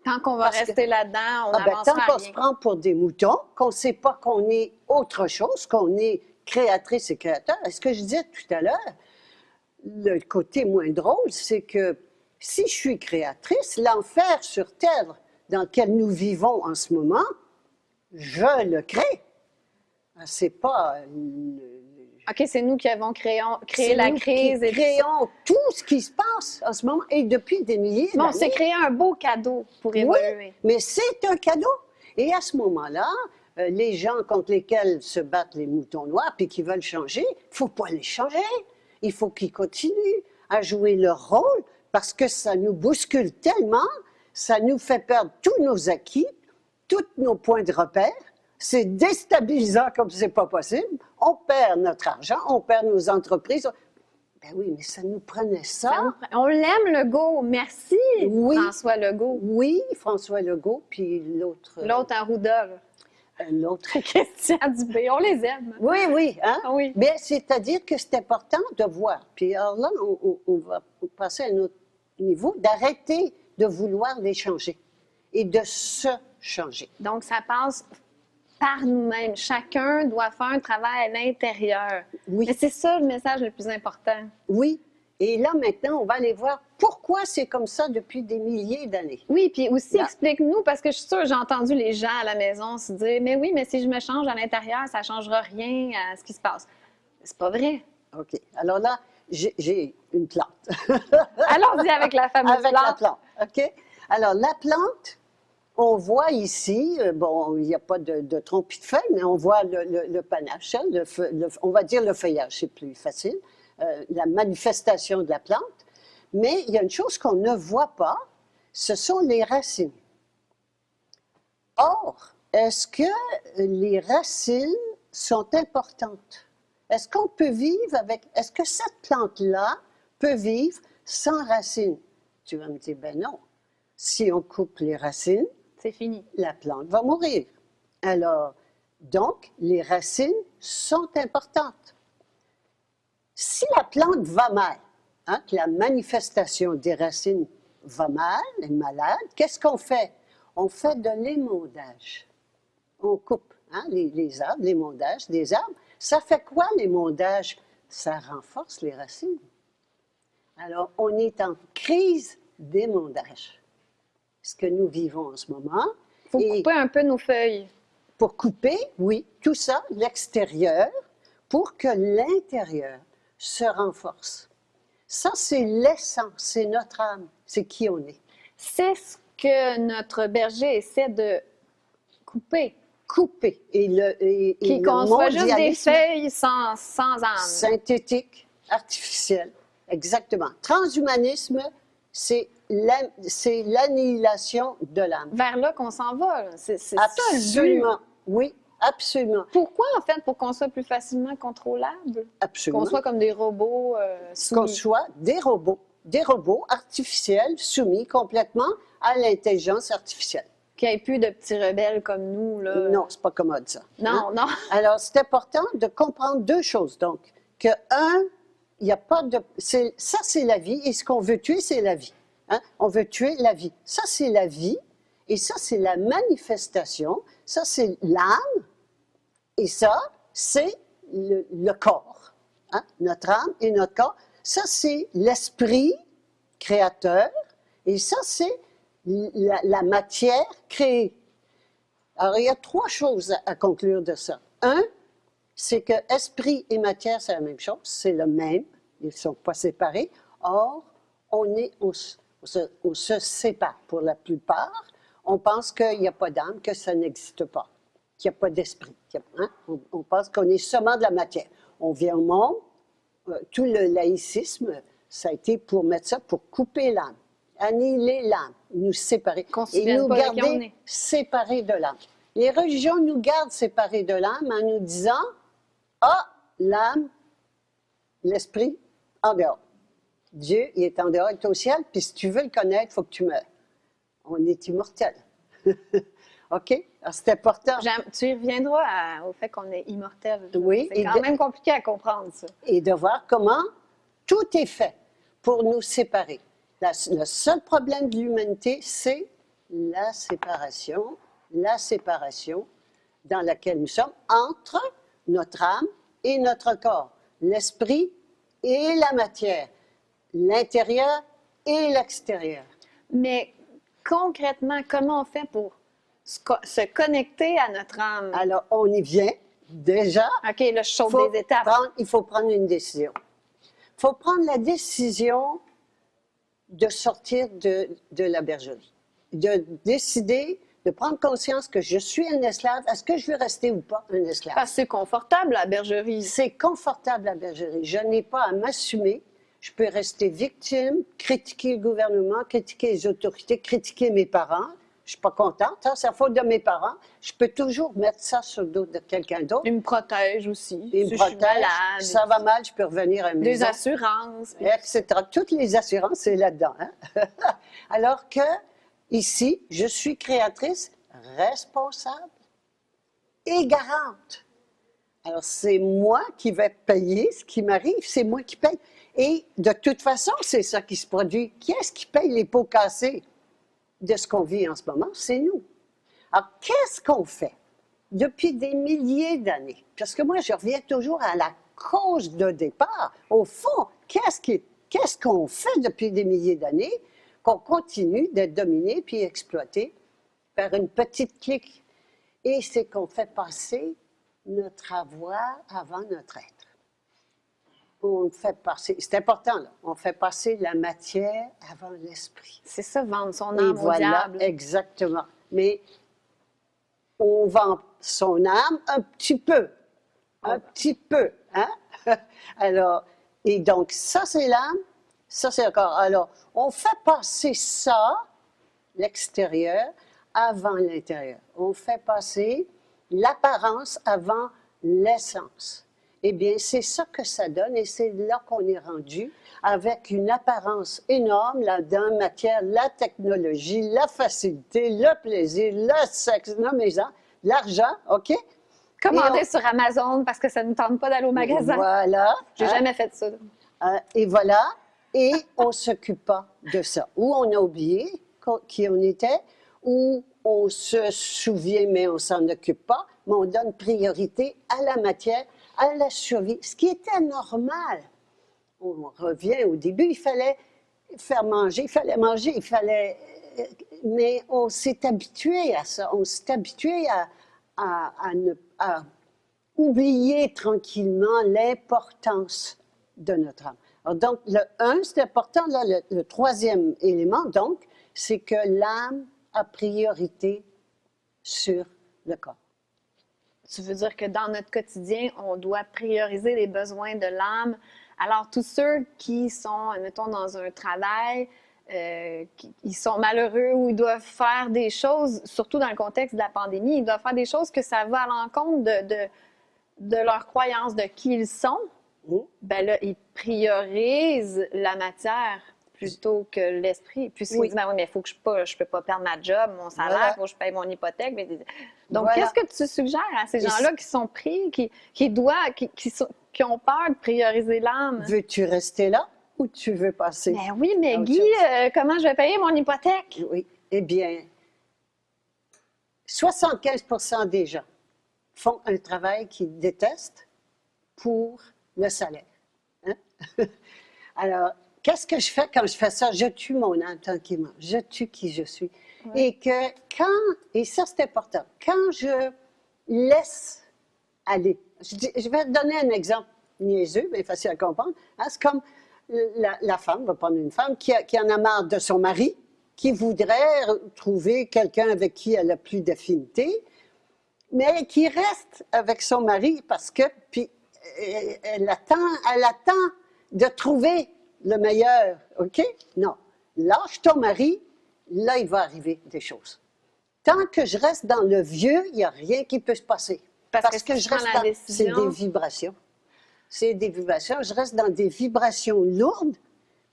Tant qu'on va rester là-dedans, on n'avancera tant qu'on rien. se prend pour des moutons, qu'on ne sait pas qu'on est autre chose, qu'on est créatrice et créateur. Et ce que je disais tout à l'heure, le côté moins drôle, c'est que si je suis créatrice, l'enfer sur Terre dans lequel nous vivons en ce moment, je le crée. C'est pas... OK, c'est nous qui avons créé la crise. Nous qui créons tout ce qui se passe en ce moment et depuis des milliers d'années. On s'est créé un beau cadeau pour évoluer. Oui, mais c'est un cadeau. Et à ce moment-là, les gens contre lesquels se battent les moutons noirs puis qui veulent changer, il ne faut pas les changer. Il faut qu'ils continuent à jouer leur rôle parce que ça nous bouscule tellement, ça nous fait perdre tous nos acquis, tous nos points de repère. C'est déstabilisant comme c'est pas possible. On perd notre argent, on perd nos entreprises. Ben oui, mais ça nous prenait ça. On l'aime, Legault. Merci, oui. François Legault. Oui, François Legault, puis l'autre... L'autre Arruda. L'autre... Christian Dubé, on les aime. Oui, oui. Hein? Oui. Mais c'est-à-dire que c'est important de voir. Puis alors là, on va passer à un autre niveau, d'arrêter de vouloir les changer et de se changer. Donc, ça passe par nous-mêmes. Chacun doit faire un travail à l'intérieur. Oui. Mais c'est ça le message le plus important. Oui. Et là, maintenant, on va aller voir pourquoi c'est comme ça depuis des milliers d'années. Oui, puis aussi, Là. explique-nous, parce que je suis sûre, j'ai entendu les gens à la maison se dire « Mais oui, mais si je me change à l'intérieur, ça ne changera rien à ce qui se passe. » C'est pas vrai. OK. Alors là, j'ai une plante. Allons-y avec la fameuse Avec la plante. plante, OK? Alors, la plante, on voit ici, bon, il n'y a pas de tronc et de feuilles, mais on voit le panache, hein, on va dire le feuillage, c'est plus facile, la manifestation de la plante. Mais il y a une chose qu'on ne voit pas, ce sont les racines. Or, est-ce que les racines sont importantes? Est-ce qu'on peut vivre avec... Est-ce que cette plante-là peut vivre sans racines? Tu vas me dire, ben non. Si on coupe les racines, C'est fini. la plante va mourir. Alors, donc, les racines sont importantes. Si la plante va mal, hein, que la manifestation des racines va mal, est malade, qu'est-ce qu'on fait? On fait de l'émondage. On coupe hein, les arbres, l'émondage des arbres. Ça fait quoi l'émondage? Ça renforce les racines. Alors, on est en crise d'émondage. Ce que nous vivons en ce moment. Il faut Et couper un peu nos feuilles. pour couper, oui, tout ça, l'extérieur, pour que l'intérieur se renforce. Ça, c'est l'essence, c'est notre âme, c'est qui on est. C'est ce que notre berger essaie de couper. Couper. Et le Qu'on soit juste des mondialisme feuilles sans âme. synthétique, artificiel, exactement. Transhumanisme, c'est l'annihilation de l'âme. Vers là qu'on s'en va. C'est ça le but. Absolument, oui, absolument, Pourquoi, en fait? Pour qu'on soit plus facilement contrôlable? absolument. Qu'on soit comme des robots Qu'on soumis. soit des robots artificiels soumis complètement à l'intelligence artificielle. Qu'il n'y ait plus de petits rebelles comme nous. Là. Non, c'est pas commode ça. Non, non. Alors, c'est important de comprendre deux choses. Donc, que il n'y a pas de... Ça, c'est la vie, et ce qu'on veut tuer, c'est la vie. Hein? On veut tuer la vie. Ça, c'est la vie, et ça, c'est la manifestation. Ça, c'est l'âme, et ça, c'est le corps. Hein? Notre âme et notre corps. Ça, c'est l'esprit créateur, et ça, c'est la matière créée. Alors, il y a trois choses à conclure de ça. Un, c'est que esprit et matière, c'est la même chose, c'est le même, ils ne sont pas séparés. Or, on se sépare pour la plupart. On pense qu'il n'y a pas d'âme, que ça n'existe pas, qu'il n'y a pas d'esprit. Hein? On pense qu'on est seulement de la matière. On vient au monde, tout le laïcisme, ça a été pour mettre ça, pour couper l'âme, annihiler l'âme, nous séparer Qu'on se et souvienne nous pas de qui on garder est. séparés de l'âme. Les religions nous gardent séparés de l'âme en nous disant « Ah, l'âme, l'esprit, en dehors. Dieu, il est en dehors, il est au ciel, puis si tu veux le connaître, il faut que tu meurs. On est immortel. » OK? Alors, c'est important. Tu y reviendras au fait qu'on est immortel. Oui, C'est quand même compliqué à comprendre, ça. Et de voir comment tout est fait pour nous séparer. Le seul problème de l'humanité, c'est la séparation dans laquelle nous sommes entre notre âme et notre corps, l'esprit et la matière, l'intérieur et l'extérieur. Mais concrètement, comment on fait pour se connecter à notre âme? Alors, on y vient déjà. OK, là, je saute des étapes. Il faut prendre une décision. Il faut prendre la décision de sortir de la bergerie, de décider, de prendre conscience que je suis un esclave. Est-ce que je veux rester ou pas un esclave? Parce que c'est confortable, la bergerie. C'est confortable, la bergerie. Je n'ai pas à m'assumer. Je peux rester victime, critiquer le gouvernement, critiquer les autorités, critiquer mes parents. Je ne suis pas contente, hein, c'est la faute de mes parents. Je peux toujours mettre ça sur le dos de quelqu'un d'autre. Ils me protègent aussi. Ils me Si je suis protègent. malade. Ça va mal, je peux revenir à la Des maison. assurances. Etc. Toutes les assurances, c'est là-dedans. Hein? Alors que, ici, je suis créatrice responsable et garante. Alors, c'est moi qui vais payer ce qui m'arrive, c'est moi qui paye. Et de toute façon, c'est ça qui se produit. Qui est-ce qui paye les pots cassés de ce qu'on vit en ce moment? C'est nous. Alors, qu'est-ce qu'on fait depuis des milliers d'années? Parce que moi, je reviens toujours à la cause de départ. Au fond, qu'est-ce qu'on fait depuis des milliers d'années qu'on continue d'être dominé puis exploité par une petite clique? Et c'est qu'on fait passer notre avoir avant notre être. on fait passer, c'est important, là, on fait passer la matière avant l'esprit. C'est ça, vendre son Et âme au voilà, diable. exactement. Mais on vend son âme un petit peu. Un petit peu, hein? Alors, et donc, ça, c'est l'âme, ça, c'est le corps. Alors, on fait passer ça, l'extérieur, avant l'intérieur. On fait passer l'apparence avant l'essence. Eh bien, c'est ça que ça donne et c'est là qu'on est rendu avec une apparence énorme là-dedans, matière, la technologie, la facilité, le plaisir, le sexe, nommez-en, l'argent, OK? Commander sur Amazon parce que ça ne nous tente pas d'aller au magasin. Voilà. J'ai hein? jamais fait ça. Et voilà. Et on ne s'occupe pas de ça. Ou on a oublié qui on était, ou on se souvient, mais on ne s'en occupe pas, mais on donne priorité à la matière, à la survie, ce qui était normal. On revient au début, il fallait faire manger, il fallait manger, il fallait... Mais on s'est habitué à ça, on s'est habitué à oublier tranquillement l'importance de notre âme. Alors donc, le 1, c'est important, là, le troisième élément, donc, c'est que l'âme a priorité sur le corps. Tu veux dire que dans notre quotidien, on doit prioriser les besoins de l'âme. Alors, tous ceux qui sont, mettons, dans un travail, ils sont malheureux ou ils doivent faire des choses, surtout dans le contexte de la pandémie, ils doivent faire des choses que ça va à l'encontre de leur croyance, de qui ils sont. Ben là, ils priorisent la matière plutôt que l'esprit. Puisqu'ils disent, ben oui, mais il faut que je peux pas perdre ma job, mon salaire, il faut que je paye mon hypothèque. Donc, qu'est-ce que tu suggères à ces gens-là qui sont pris, qui ont peur de prioriser l'âme? Veux-tu rester là ou tu veux passer? Ben oui, mais Guy, comment je vais payer mon hypothèque? Oui. Eh bien, 75% des gens font un travail qu'ils détestent pour le salaire. Hein? Alors, qu'est-ce que je fais quand je fais ça? Je tue mon âme tranquillement. Je tue qui je suis. Et que et ça c'est important, quand je laisse aller, je vais te donner un exemple niaiseux, mais facile à comprendre. Hein? C'est comme la femme, on va prendre une femme qui en a marre de son mari, qui voudrait trouver quelqu'un avec qui elle a plus d'affinité, mais qui reste avec son mari parce que, puis elle attend de trouver le meilleur, OK? Non. Lâche ton mari, là, il va arriver des choses. Tant que je reste dans le vieux, il n'y a rien qui peut se passer. Parce que je reste dans... C'est des vibrations. C'est des vibrations. Je reste dans des vibrations lourdes,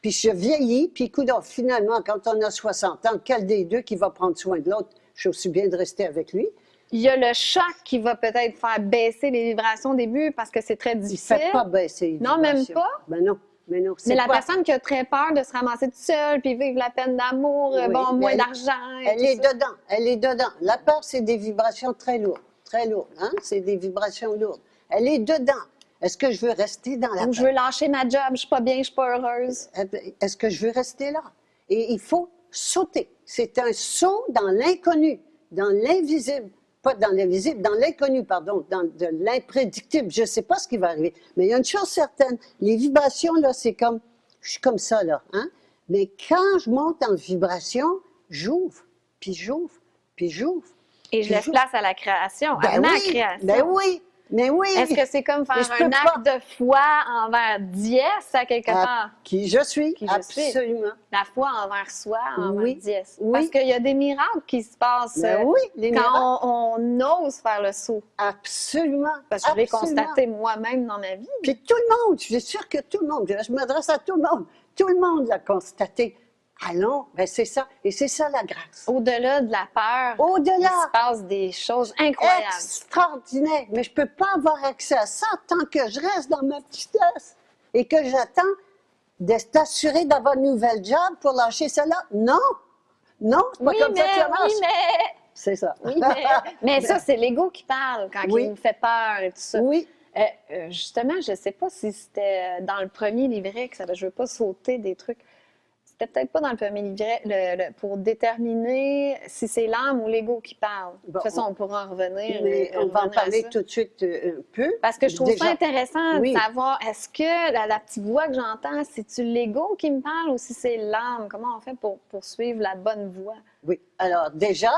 puis je vieillis, puis écoute, finalement, quand on a 60 ans, quel des deux qui va prendre soin de l'autre? Je suis aussi bien de rester avec lui. Il y a le choc qui va peut-être faire baisser les vibrations au début parce que c'est très difficile. Il ne fait pas baisser les vibrations. Non, même pas? Ben non. Mais non, mais la personne qui a très peur de se ramasser toute seule, puis vivre la peine d'amour, moins d'argent. Elle est dedans, elle est dedans. La peur, c'est des vibrations très lourdes, hein? C'est des vibrations lourdes. Elle est dedans. Est-ce que je veux rester dans la peur? Ou je veux lâcher ma job, je suis pas bien, je suis pas heureuse. Est-ce que je veux rester là? Et il faut sauter. C'est un saut dans l'inconnu, dans l'invisible. Pas dans l'invisible, dans l'inconnu, pardon, dans de l'imprédictible. Je ne sais pas ce qui va arriver. Mais il y a une chose certaine, les vibrations, là, c'est comme, je suis comme ça, là, hein? Mais quand je monte en vibration, j'ouvre, puis j'ouvre, puis j'ouvre. Et je laisse place à la création, à ma création. Ben oui, mais oui. Est-ce que c'est comme faire un acte de foi envers Diès, à quelque part? Qui je suis, qui absolument. Suis. La foi envers soi, envers Diès. Oui. Parce qu'il y a des miracles qui se passent quand on ose faire le saut. Absolument. Parce que je l'ai constaté moi-même dans ma vie. Puis tout le monde, je suis sûre que tout le monde, je m'adresse à tout le monde l'a constaté. Allons, ben c'est ça. Et c'est ça la grâce. Au-delà de la peur, il se passe des choses incroyables. Extraordinaires. Mais je ne peux pas avoir accès à ça tant que je reste dans ma petitesse et que j'attends de t'assurer d'avoir une nouvelle job pour lâcher cela. Non, c'est pas comme ça que ça marche. Oui, mais... C'est ça. Oui, mais ça, c'est l'ego qui parle quand il nous fait peur et tout ça. Oui. Justement, je ne sais pas si c'était dans le premier livret que ça, je ne veux pas sauter des trucs. j'étais peut-être pas dans le premier livret pour déterminer si c'est l'âme ou l'ego qui parle. De toute façon, on pourra en revenir. Mais on va en parler tout de suite un peu. Parce que je trouve ça intéressant de savoir, est-ce que la petite voix que j'entends, c'est-tu l'ego qui me parle ou si c'est l'âme? Comment on fait pour suivre la bonne voie? Oui. Alors, déjà,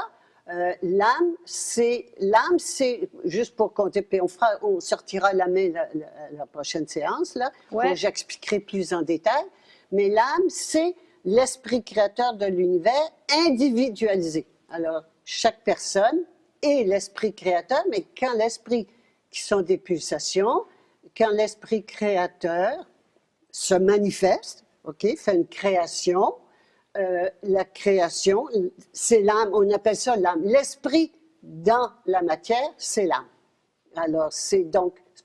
l'âme, c'est juste pour compter, puis on sortira la main la prochaine séance, là, où j'expliquerai plus en détail. Mais l'âme, c'est l'esprit créateur de l'univers individualisé. Alors, chaque personne est l'esprit créateur, mais quand l'esprit, qui sont des pulsations, quand l'esprit créateur se manifeste, fait une création, la création, c'est l'âme, on appelle ça l'âme. L'esprit dans la matière, c'est l'âme. Alors, c'est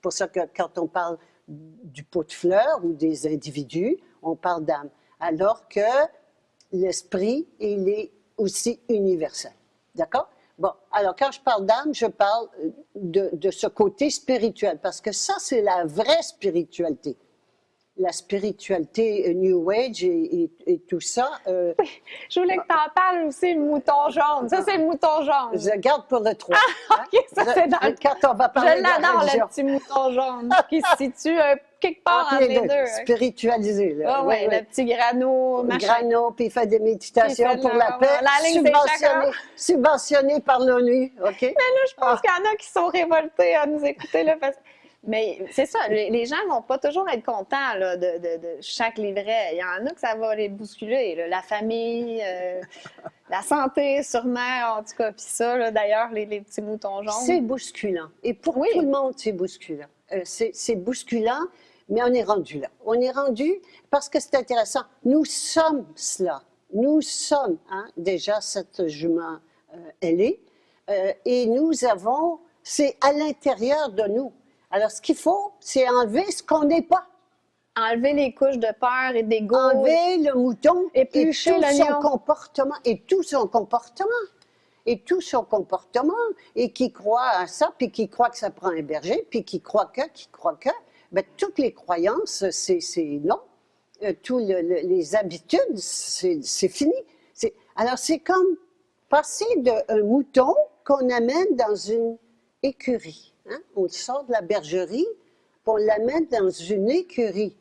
pour ça que quand on parle du pot de fleurs ou des individus, on parle d'âme. Alors que l'esprit, il est aussi universel. D'accord? Bon, alors quand je parle d'âme, je parle de ce côté spirituel, parce que ça, c'est la vraie spiritualité. La spiritualité New Age et tout ça. Oui, je voulais que tu en parles aussi, le mouton jaune. Ça, c'est le mouton jaune. Je garde pour le 3. Ah, OK, ça, c'est dans quand on va parler je l'adore, le petit mouton jaune, qui se situe quelque part entre les deux. Spiritualisé, là. Oui, le petit grano, machin. Grano, puis il fait des méditations pour la paix, subventionné par l'ONU, OK? Mais là, je pense qu'il y en a qui sont révoltés à nous écouter, là, parce... Mais c'est ça, les gens ne vont pas toujours être contents là, de chaque livret. Il y en a que ça va les bousculer, là. La famille, la santé, sûrement, en tout cas. Puis ça, là, d'ailleurs, les petits moutons jaunes. C'est bousculant. Et pour tout le monde, c'est bousculant. C'est bousculant, mais on est rendu là. On est rendu parce que c'est intéressant. Nous sommes cela. Nous sommes, déjà, cette jument ailée. Et nous avons, c'est à l'intérieur de nous. Alors, ce qu'il faut, c'est enlever ce qu'on n'est pas. Enlever les couches de peur et d'ego. Enlever le mouton éplucher et tout son comportement. Et tout son comportement. Et tout son comportement. Et qui croit à ça, puis qui croit que ça prend un berger, puis qui croit que. Bien, toutes les croyances, c'est non. Toutes les habitudes, c'est fini. Alors, c'est comme passer d'un mouton qu'on amène dans une écurie. On le sort de la bergerie, puis on l'amène dans une écurie.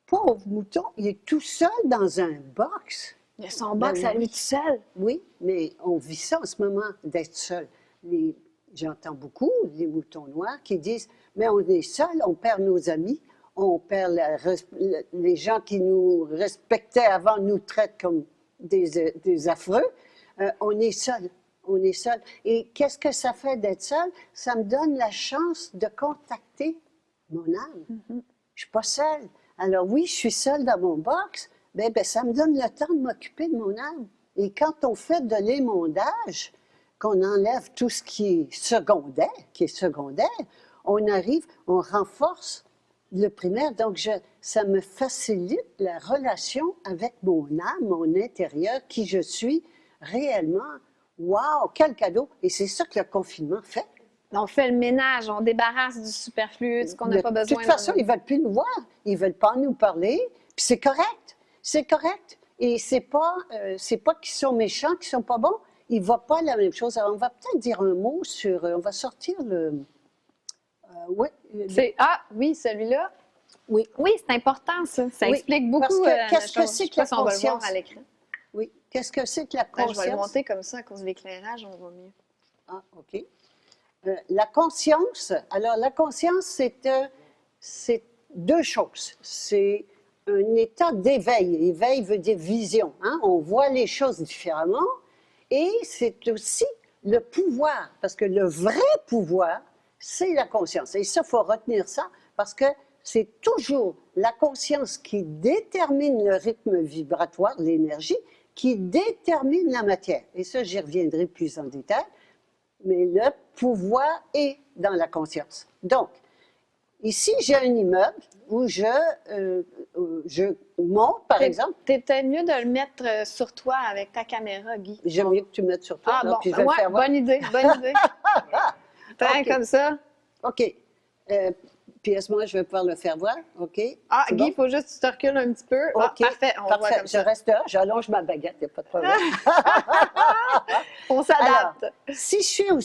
Pauvre mouton, il est tout seul dans un box. Il a son box à lui tout seul. Oui, mais on vit ça en ce moment, d'être seul. J'entends beaucoup les moutons noirs qui disent « Mais on est seul, on perd nos amis, on perd les gens qui nous respectaient avant nous traitent comme des affreux. On est seul. » On est seul. Et qu'est-ce que ça fait d'être seul? Ça me donne la chance de contacter mon âme. Je ne suis pas seule. Alors oui, je suis seule dans mon box, ben, ça me donne le temps de m'occuper de mon âme. Et quand on fait de l'émondage, qu'on enlève tout ce qui est secondaire, on arrive, on renforce le primaire. Donc, ça me facilite la relation avec mon âme, mon intérieur, qui je suis réellement. Wow, quel cadeau! Et c'est ça que le confinement fait. On fait le ménage, on débarrasse du superflu, ce qu'on n'a pas besoin. De toute façon, ils ne veulent plus nous voir, ils ne veulent pas nous parler, puis c'est correct, c'est correct. Et c'est pas qu'ils sont méchants, qu'ils sont pas bons, ils ne voient pas la même chose. Alors, on va peut-être dire un mot sur, on va sortir le... oui, celui-là. Oui. Oui, c'est important, ça. Ça explique beaucoup. Qu'est-ce que c'est que la conscience? On va le voir à l'écran. Oui. Qu'est-ce que c'est que la conscience? Je vais le monter comme ça, à cause de l'éclairage, on va mieux. Ah, OK. La conscience, alors la conscience, c'est deux choses. C'est un état d'éveil. Éveil veut dire vision. On voit les choses différemment. Et c'est aussi le pouvoir, parce que le vrai pouvoir, c'est la conscience. Et ça, il faut retenir ça, parce que c'est toujours la conscience qui détermine le rythme vibratoire, l'énergie, qui détermine la matière. Et ça, j'y reviendrai plus en détail. Mais le pouvoir est dans la conscience. Donc, ici, j'ai un immeuble où je monte, par exemple. C'est peut-être mieux de le mettre sur toi avec ta caméra, Guy. J'aime mieux que tu me mettes sur toi. Ah, bon, puis je vais le faire bonne idée, bonne idée. Okay. Comme ça. OK. Puis à ce moment, je vais pouvoir le faire voir. OK? Ah, C'est Guy, il bon? faut juste que tu te recules un petit peu. Ah, OK. parfait, on voit Parfait. comme Je ça. reste là, j'allonge ma baguette, il n'y a pas de problème. On Alors, s'adapte. si je suis au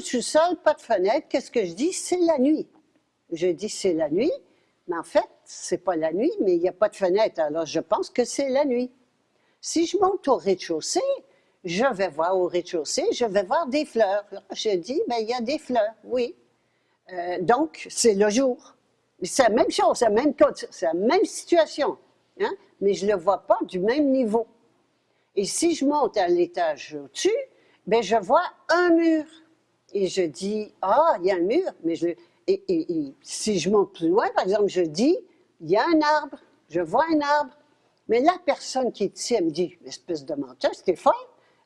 sous-sol, pas de fenêtre, qu'est-ce que je dis? C'est la nuit. Je dis c'est la nuit, mais en fait, c'est pas la nuit, mais il n'y a pas de fenêtre, alors je pense que c'est la nuit. Si je monte au rez-de-chaussée, je vais voir au rez-de-chaussée, je vais voir des fleurs. Je dis, bien, il y a des fleurs, oui. Donc, c'est le jour. C'est la même chose, c'est la même situation, hein? Mais je ne le vois pas du même niveau. Et si je monte à l'étage au-dessus, bien, je vois un mur. Et je dis, ah, il y a un mur. Mais et si je monte plus loin, par exemple, je dis, il y a un arbre. Je vois un arbre. Mais la personne qui est ici, elle me dit, espèce de menteur, c'était folle.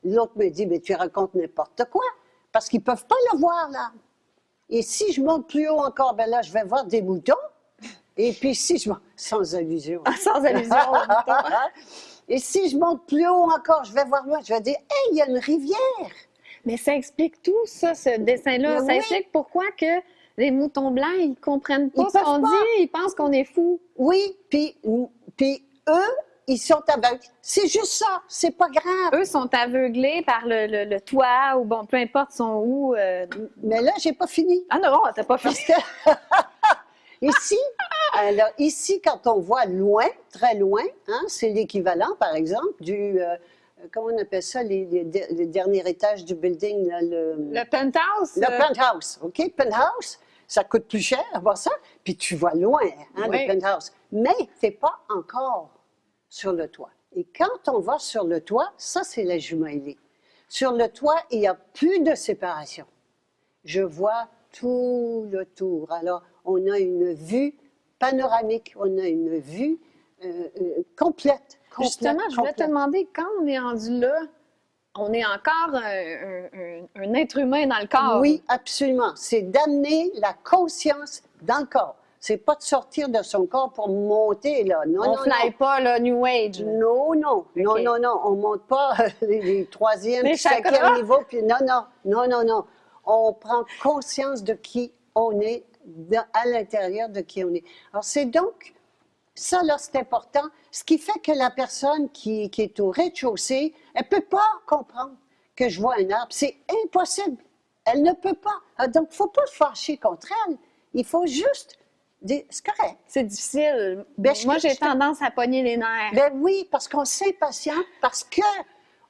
L'autre me dit, mais tu racontes n'importe quoi. Parce qu'ils ne peuvent pas le voir, l'arbre. Et si je monte plus haut encore, ben là, je vais voir des moutons. Et puis si je monte, sans allusion. Ah, sans allusion au mouton. Et si je monte plus haut encore, je vais voir loin, je vais dire, hey, il y a une rivière. Mais ça explique tout, ça, ce dessin-là. Mais Ça oui. explique pourquoi que les moutons blancs, ils comprennent pas Ils ce qu'on peuvent pas. dit. Ils pensent qu'on est fous. Oui, puis eux, ils sont aveugles. C'est juste ça, c'est pas grave. Eux sont aveuglés par le toit ou bon, peu importe, sont où. Mais là, j'ai pas fini. Ah non, t'as pas fait. Parce que ici, alors, ici, quand on voit loin, très loin, hein, c'est l'équivalent, par exemple, du, comment on appelle ça, les derniers étages du building, là, Le penthouse. le penthouse, OK? Penthouse, ça coûte plus cher avoir ça, puis tu vois loin, hein, Oui. le penthouse. Mais tu n'es pas encore sur le toit. Et quand on va sur le toit, ça, c'est la jumelée. Sur le toit, il n'y a plus de séparation. Je vois tout le tour. Alors, on a une vue panoramique, on a une vue complète. Justement, je voulais te complète. demander, quand on est rendu là, on est encore un être humain dans le corps. Oui, absolument. C'est d'amener la conscience dans le corps. C'est pas de sortir de son corps pour monter, là. Non, On non, ne fly pas le New Age. là. non. Non, non, OK. non, non. On ne monte pas les troisième, Les puis cinquième chakras. niveau, puis non, non, non, non, non. On prend conscience de qui on est, à l'intérieur de qui on est. Alors, c'est donc, ça, là, c'est important. Ce qui fait que la personne qui est au rez-de-chaussée, elle ne peut pas comprendre que je vois un arbre. C'est impossible. Elle ne peut pas. Ah, donc, il ne faut pas se fâcher contre elle. Il faut juste dire, c'est correct. C'est difficile. Ben, Moi, j'ai je- tendance à pogner les nerfs. Ben oui, parce qu'on s'impatiente, parce que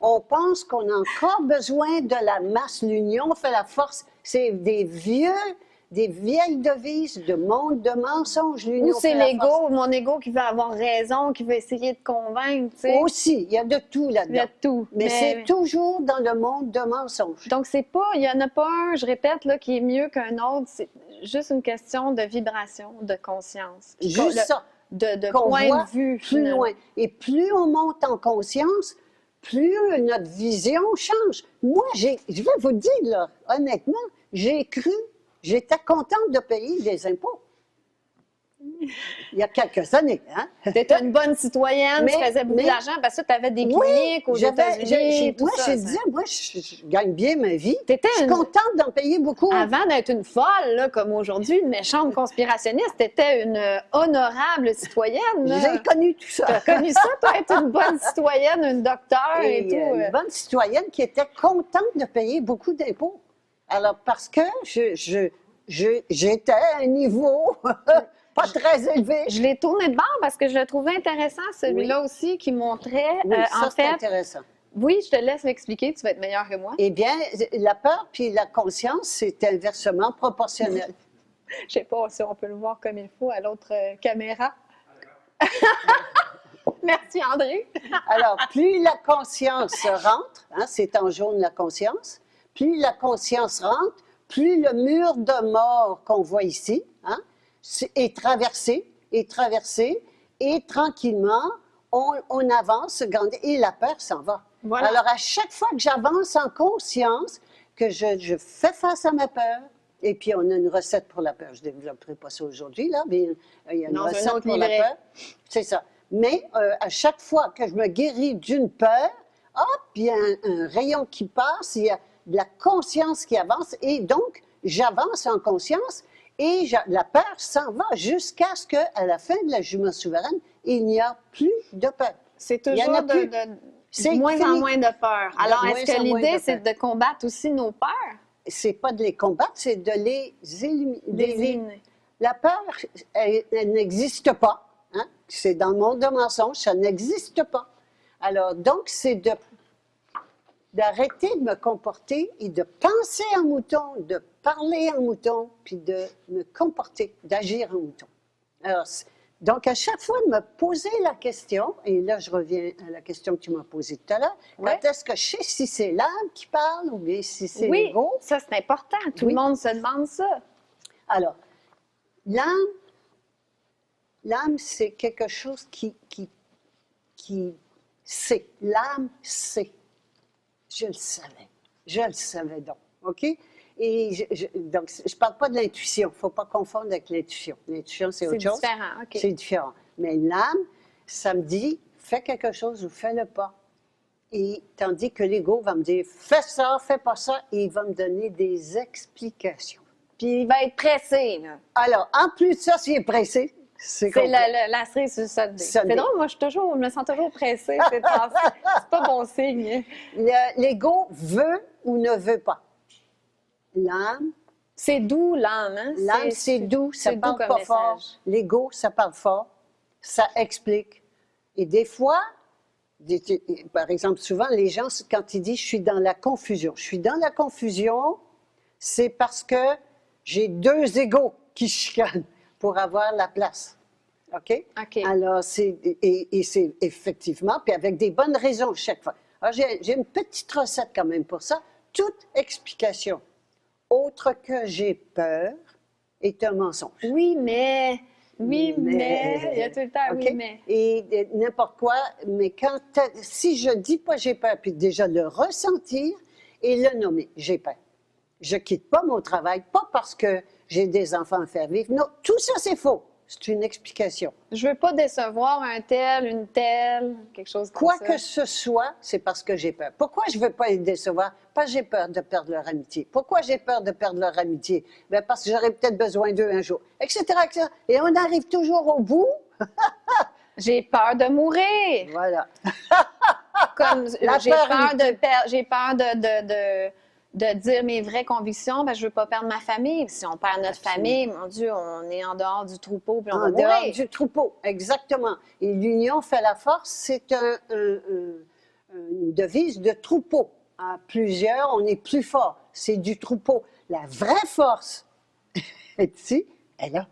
on pense qu'on a encore besoin de la masse, l'union fait la force. C'est des vieilles devises de monde de mensonges, Ou l'union c'est fait la force. l'ego, mon ego qui veut avoir raison, qui veut essayer de convaincre, tu sais. Aussi, il y a de tout Il y a là-dedans. tout. Mais c'est toujours dans le monde de mensonges. Donc, c'est pas, il n'y en a pas un, je répète, là, qui est mieux qu'un autre. C'est juste une question de vibration, de conscience. Juste ça. De Qu'on point voit de vue. plus finalement. loin. Et plus on monte en conscience, plus notre vision change. Moi, je vais vous dire, là, honnêtement, j'ai cru, j'étais contente de payer des impôts. Il y a quelques années, hein? Tu étais une bonne citoyenne, tu Mais- faisais beaucoup mais- d'argent parce que tu avais des Oui, cliniques aux États-Unis. moi, je disais, moi, je gagne bien ma vie. T'étais Je suis une- contente d'en payer beaucoup. Avant d'être une folle, là, comme aujourd'hui, une méchante conspirationniste, tu étais une honorable citoyenne. là. J'ai connu tout ça. Tu as connu ça, toi, être une bonne citoyenne, une docteur et, Et, tout. une bonne citoyenne qui était contente de payer beaucoup d'impôts. Alors, parce que j'étais à un niveau pas très élevé. Je l'ai tourné de bord parce que je le trouvais intéressant, celui-là aussi, qui montrait, Oui, ça, en c'est fait, intéressant. oui, je te laisse m'expliquer, tu vas être meilleure que moi. Eh bien, la peur puis la conscience, c'est inversement proportionnel. Je sais pas si on peut le voir comme il faut à l'autre caméra. Merci, André. Alors, plus la conscience rentre, hein, c'est en jaune la conscience, plus la conscience rentre, plus le mur de mort qu'on voit ici hein, est traversé, et tranquillement, on avance, et la peur s'en va. Voilà. Alors, à chaque fois que j'avance en conscience, que je fais face à ma peur, et puis on a une recette pour la peur. Je ne développerai pas ça aujourd'hui, là, mais il y a une Dans un recette autre pour la livret. peur. C'est ça. Mais à chaque fois que je me guéris d'une peur, hop, il y a un rayon qui passe, il y a de la conscience qui avance, et donc j'avance en conscience, Et la peur s'en va jusqu'à ce qu'à la fin de la jument souveraine, il n'y a plus de peur. C'est Il y en toujours a plus. C'est de moins en fini. moins de peur. Alors, De est-ce moins que en moins l'idée, de c'est peur. de combattre aussi nos peurs? C'est pas de les combattre, c'est de les éliminer. D'éliminer. La peur, elle n'existe pas. Hein? C'est dans le monde de mensonges, ça n'existe pas. Alors, donc, c'est d'arrêter de me comporter et de penser en mouton, de parler en mouton, puis de me comporter, d'agir en mouton. Alors, donc, à chaque fois de me poser la question, et là, je reviens à la question que tu m'as posée tout à l'heure, Ouais. quand est-ce que je sais si c'est l'âme qui parle ou bien si c'est Oui, l'ego? ça, c'est important. Tout Oui. le monde se demande ça. Alors, l'âme, c'est quelque chose qui sait. L'âme sait. Je le savais donc, OK? Et donc, je ne parle pas de l'intuition, il ne faut pas confondre avec l'intuition. L'intuition, c'est autre chose. C'est différent, OK. C'est différent. Mais l'âme, ça me dit, fais quelque chose ou fais-le pas. Et tandis que l'ego va me dire, fais ça, fais pas ça, et il va me donner des explications. Puis il va être pressé, là. Alors, en plus de ça, s'il est pressé, c'est C'est complet. la cerise sur le Sunday. Sunday. C'est drôle, moi, je me sens toujours pressée ces temps-ci. C'est pas bon signe. L'ego veut ou ne veut pas. L'âme, C'est doux, l'âme, hein? l'âme, c'est doux, ça c'est doux parle comme pas message. fort. L'ego, ça parle fort, ça explique. Et des fois, par exemple, souvent, les gens, quand ils disent « je suis dans la confusion », je suis dans la confusion, c'est parce que j'ai deux égos qui chicanent pour avoir la place. OK? OK. Alors, c'est effectivement, puis avec des bonnes raisons chaque fois. Alors, j'ai une petite recette quand même pour ça. Toute explication autre que j'ai peur est un mensonge. Oui, mais... Oui, mais... Il y a tout le temps, OK? oui, mais... Et n'importe quoi, mais si je dis pas j'ai peur, puis déjà le ressentir et le nommer, j'ai peur. Je quitte pas mon travail, pas parce que j'ai des enfants à faire vivre. Non, tout ça, c'est faux. C'est une explication. Je veux pas décevoir un tel, une telle, quelque chose comme Quoi ça. que ce soit, c'est parce que j'ai peur. Pourquoi je ne veux pas les décevoir? Parce que j'ai peur de perdre leur amitié. Pourquoi j'ai peur de perdre leur amitié? Bien, parce que j'aurai peut-être besoin d'eux un jour, etc., etc. Et on arrive toujours au bout. J'ai peur de mourir. Voilà. Comme La j'ai peur peur ultime. j'ai peur de dire mes vraies convictions, parce que je veux pas perdre ma famille. Si on perd notre famille, mon Dieu, on est en dehors du troupeau, puis on va En dehors mourir. du troupeau, exactement. Et l'union fait la force, c'est une devise de troupeau. À plusieurs, on est plus fort. C'est du troupeau. La vraie force, ici, est là.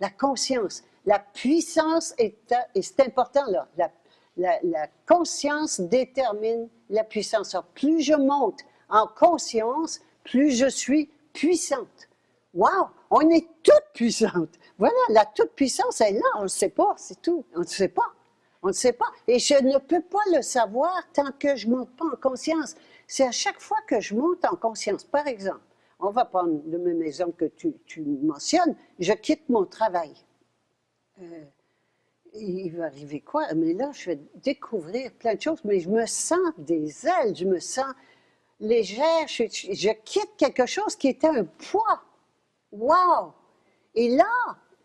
La conscience. La puissance et c'est important là. La conscience détermine la puissance. Alors, plus je monte en conscience, plus je suis puissante. Wow! On est toutes puissantes. Voilà, la toute-puissance est là. On ne le sait pas, c'est tout. On ne sait pas. On ne sait pas. Et je ne peux pas le savoir tant que je ne monte pas en conscience. C'est à chaque fois que je monte en conscience. Par exemple, on va prendre le même exemple que tu mentionnes. Je quitte mon travail. Il va arriver quoi? Mais là, je vais découvrir plein de choses, mais je me sens des ailes, je me sens légère. Je quitte quelque chose qui était un poids. Wow! Et là,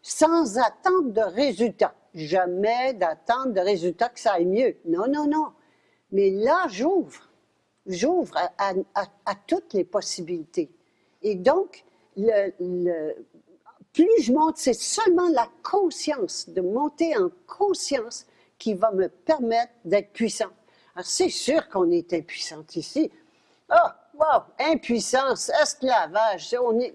sans attendre de résultat. Jamais d'attente de résultat que ça aille mieux. Non, non, non. Mais là, j'ouvre. J'ouvre à toutes les possibilités. Et donc, plus je monte, c'est seulement la conscience, de monter en conscience qui va me permettre d'être puissant. Alors, c'est sûr qu'on est impuissante ici. Ah, wow! Impuissance, esclavage, on est...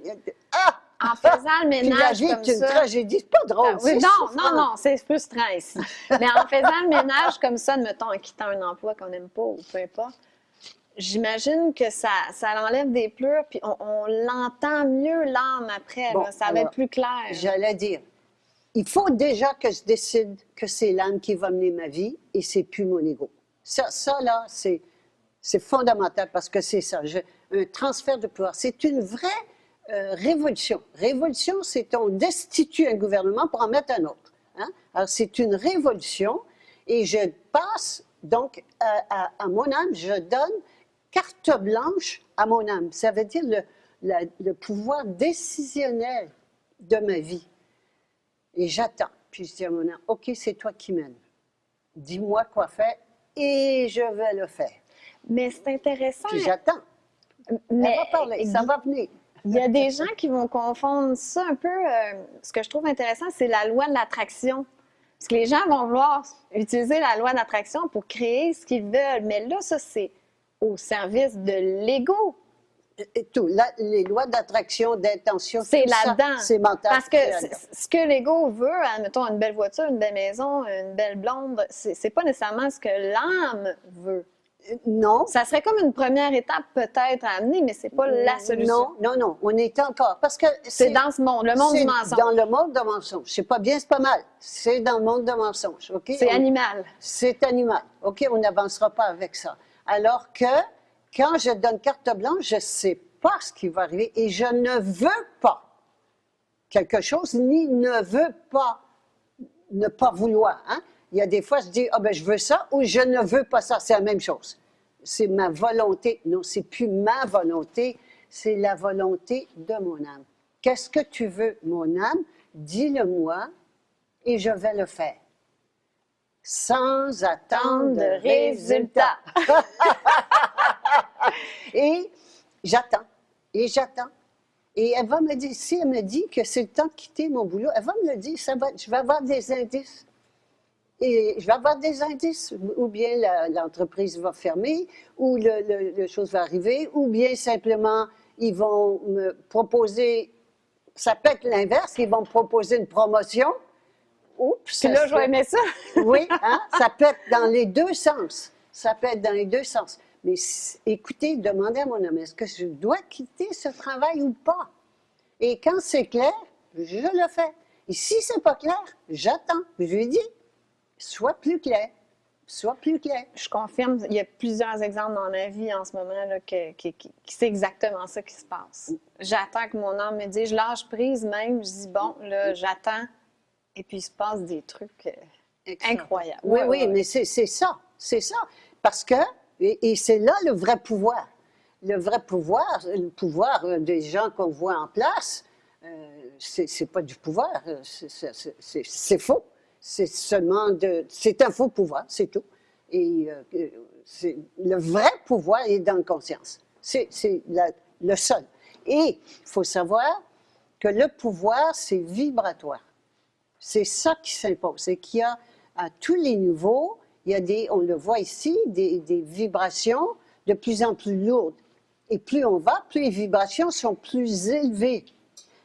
Ah! En faisant le Puis la ménage vie comme est une ça... tragédie, c'est pas drôle. Oui, c'est non, souffrant. non, c'est frustrant ici. Mais en faisant le ménage comme ça, mettons, en quittant un emploi qu'on n'aime pas ou peu importe, j'imagine que ça l'enlève des pleurs, puis on l'entend mieux l'âme après. Bon, Là, ça va alors, être plus clair. J'allais dire, il faut déjà que je décide que c'est l'âme qui va mener ma vie et c'est plus mon ego. Ça là, c'est fondamental parce que c'est ça, un transfert de pouvoir. C'est une vraie révolution. Révolution, c'est on destitue un gouvernement pour en mettre un autre. Hein? Alors, c'est une révolution et je passe donc à mon âme, je donne carte blanche à mon âme. Ça veut dire le pouvoir décisionnel de ma vie. Et j'attends. Puis je dis à mon âme, OK, c'est toi qui mènes. Dis-moi quoi faire et je vais le faire. Mais c'est intéressant. Puis j'attends. Mais Elle va parler, ça va venir. il y a des gens qui vont confondre ça un peu. Ce que je trouve intéressant, c'est la loi de l'attraction. Parce que les gens vont vouloir utiliser la loi d'attraction pour créer ce qu'ils veulent. Mais là, ça, c'est au service de l'ego. Et tout. Là, les lois d'attraction, d'intention, C'est tout ça, là-dedans. c'est mental. Parce que ce que l'ego veut, admettons, une belle voiture, une belle maison, une belle blonde, c'est pas nécessairement ce que l'âme veut. Non. Ça serait comme une première étape peut-être à amener, mais c'est pas la solution. Non, on est encore. Parce que C'est dans ce monde, le monde du c'est mensonge. dans le monde de mensonge. C'est pas bien, c'est pas mal. C'est dans le monde de mensonge. OK? C'est animal. C'est animal. OK? On n'avancera pas avec ça. Alors que quand je donne carte blanche, je ne sais pas ce qui va arriver et je ne veux pas quelque chose, ni ne veux pas ne pas vouloir. Hein? Il y a des fois, je dis, ah ben je veux ça ou je ne veux pas ça. C'est la même chose. C'est ma volonté. Non, c'est plus ma volonté, c'est la volonté de mon âme. Qu'est-ce que tu veux, mon âme? Dis-le-moi et je vais le faire. Sans attendre de résultat. Et j'attends, et j'attends. Et elle va me dire, si elle me dit que c'est le temps de quitter mon boulot, elle va me le dire, je vais avoir des indices. Et je vais avoir des indices, ou bien l'entreprise va fermer, ou le chose va arriver, ou bien simplement ils vont me proposer, ça peut être l'inverse, ils vont me proposer une promotion. Oups, Puis là, je vais aimer ça. Oui, hein? Ça peut être dans les deux sens. Ça peut être dans les deux sens. Mais écoutez, demandez à mon homme, est-ce que je dois quitter ce travail ou pas? Et quand c'est clair, je le fais. Et si c'est pas clair, j'attends. Je lui dis, sois plus clair. Sois plus clair. Je confirme, il y a plusieurs exemples dans ma vie en ce moment là, qui c'est exactement ça qui se passe. J'attends que mon âme me dise, je lâche prise même, je dis, bon, là, j'attends. Et puis, il se passe des trucs incroyables. Oui, oui, mais c'est ça. C'est ça. Parce que, et c'est là le vrai pouvoir. Le pouvoir des gens qu'on voit en place, c'est pas du pouvoir. C'est faux. C'est seulement c'est un faux pouvoir, c'est tout. Et le vrai pouvoir est dans la conscience. C'est le seul. Et il faut savoir que le pouvoir, c'est vibratoire. C'est ça qui s'impose. C'est qu'il y a à tous les niveaux, il y a on le voit ici, des vibrations de plus en plus lourdes. Et plus on va, plus les vibrations sont plus élevées.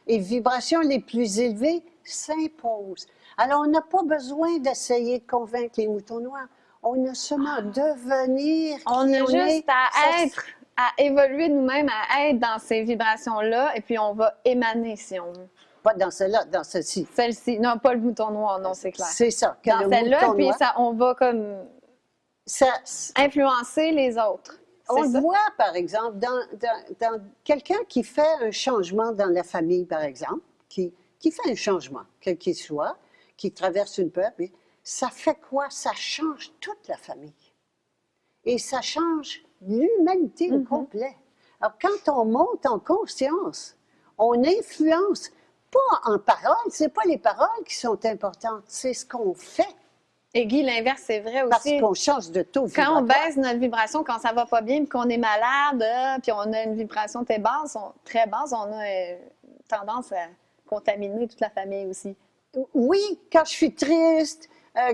Et les vibrations les plus élevées s'imposent. Alors, on n'a pas besoin d'essayer de convaincre les moutons noirs. On a seulement devenir. On a juste à être, à évoluer nous-mêmes, à être dans ces vibrations-là, et puis on va émaner si on veut. Pas dans celle-là, dans celle-ci. Celle-ci. Non, pas le mouton noir, non, c'est clair. C'est ça. Dans celle-là, puis ça, on va comme influencer les autres. On le voit, par exemple, dans quelqu'un qui fait un changement dans la famille, par exemple, qui fait un changement, quel qu'il soit, qui traverse une peur, mais ça fait quoi? Ça change toute la famille. Et ça change l'humanité au complet. Alors, quand on monte en conscience, on influence, pas en paroles, c'est pas les paroles qui sont importantes, c'est ce qu'on fait. Et Guy, l'inverse, c'est vrai aussi. Parce qu'on change de taux vibratoire. Quand on baisse notre vibration, quand ça va pas bien, puis qu'on est malade, puis on a une vibration très basse, on a tendance à contaminer toute la famille aussi. Oui, quand je suis triste,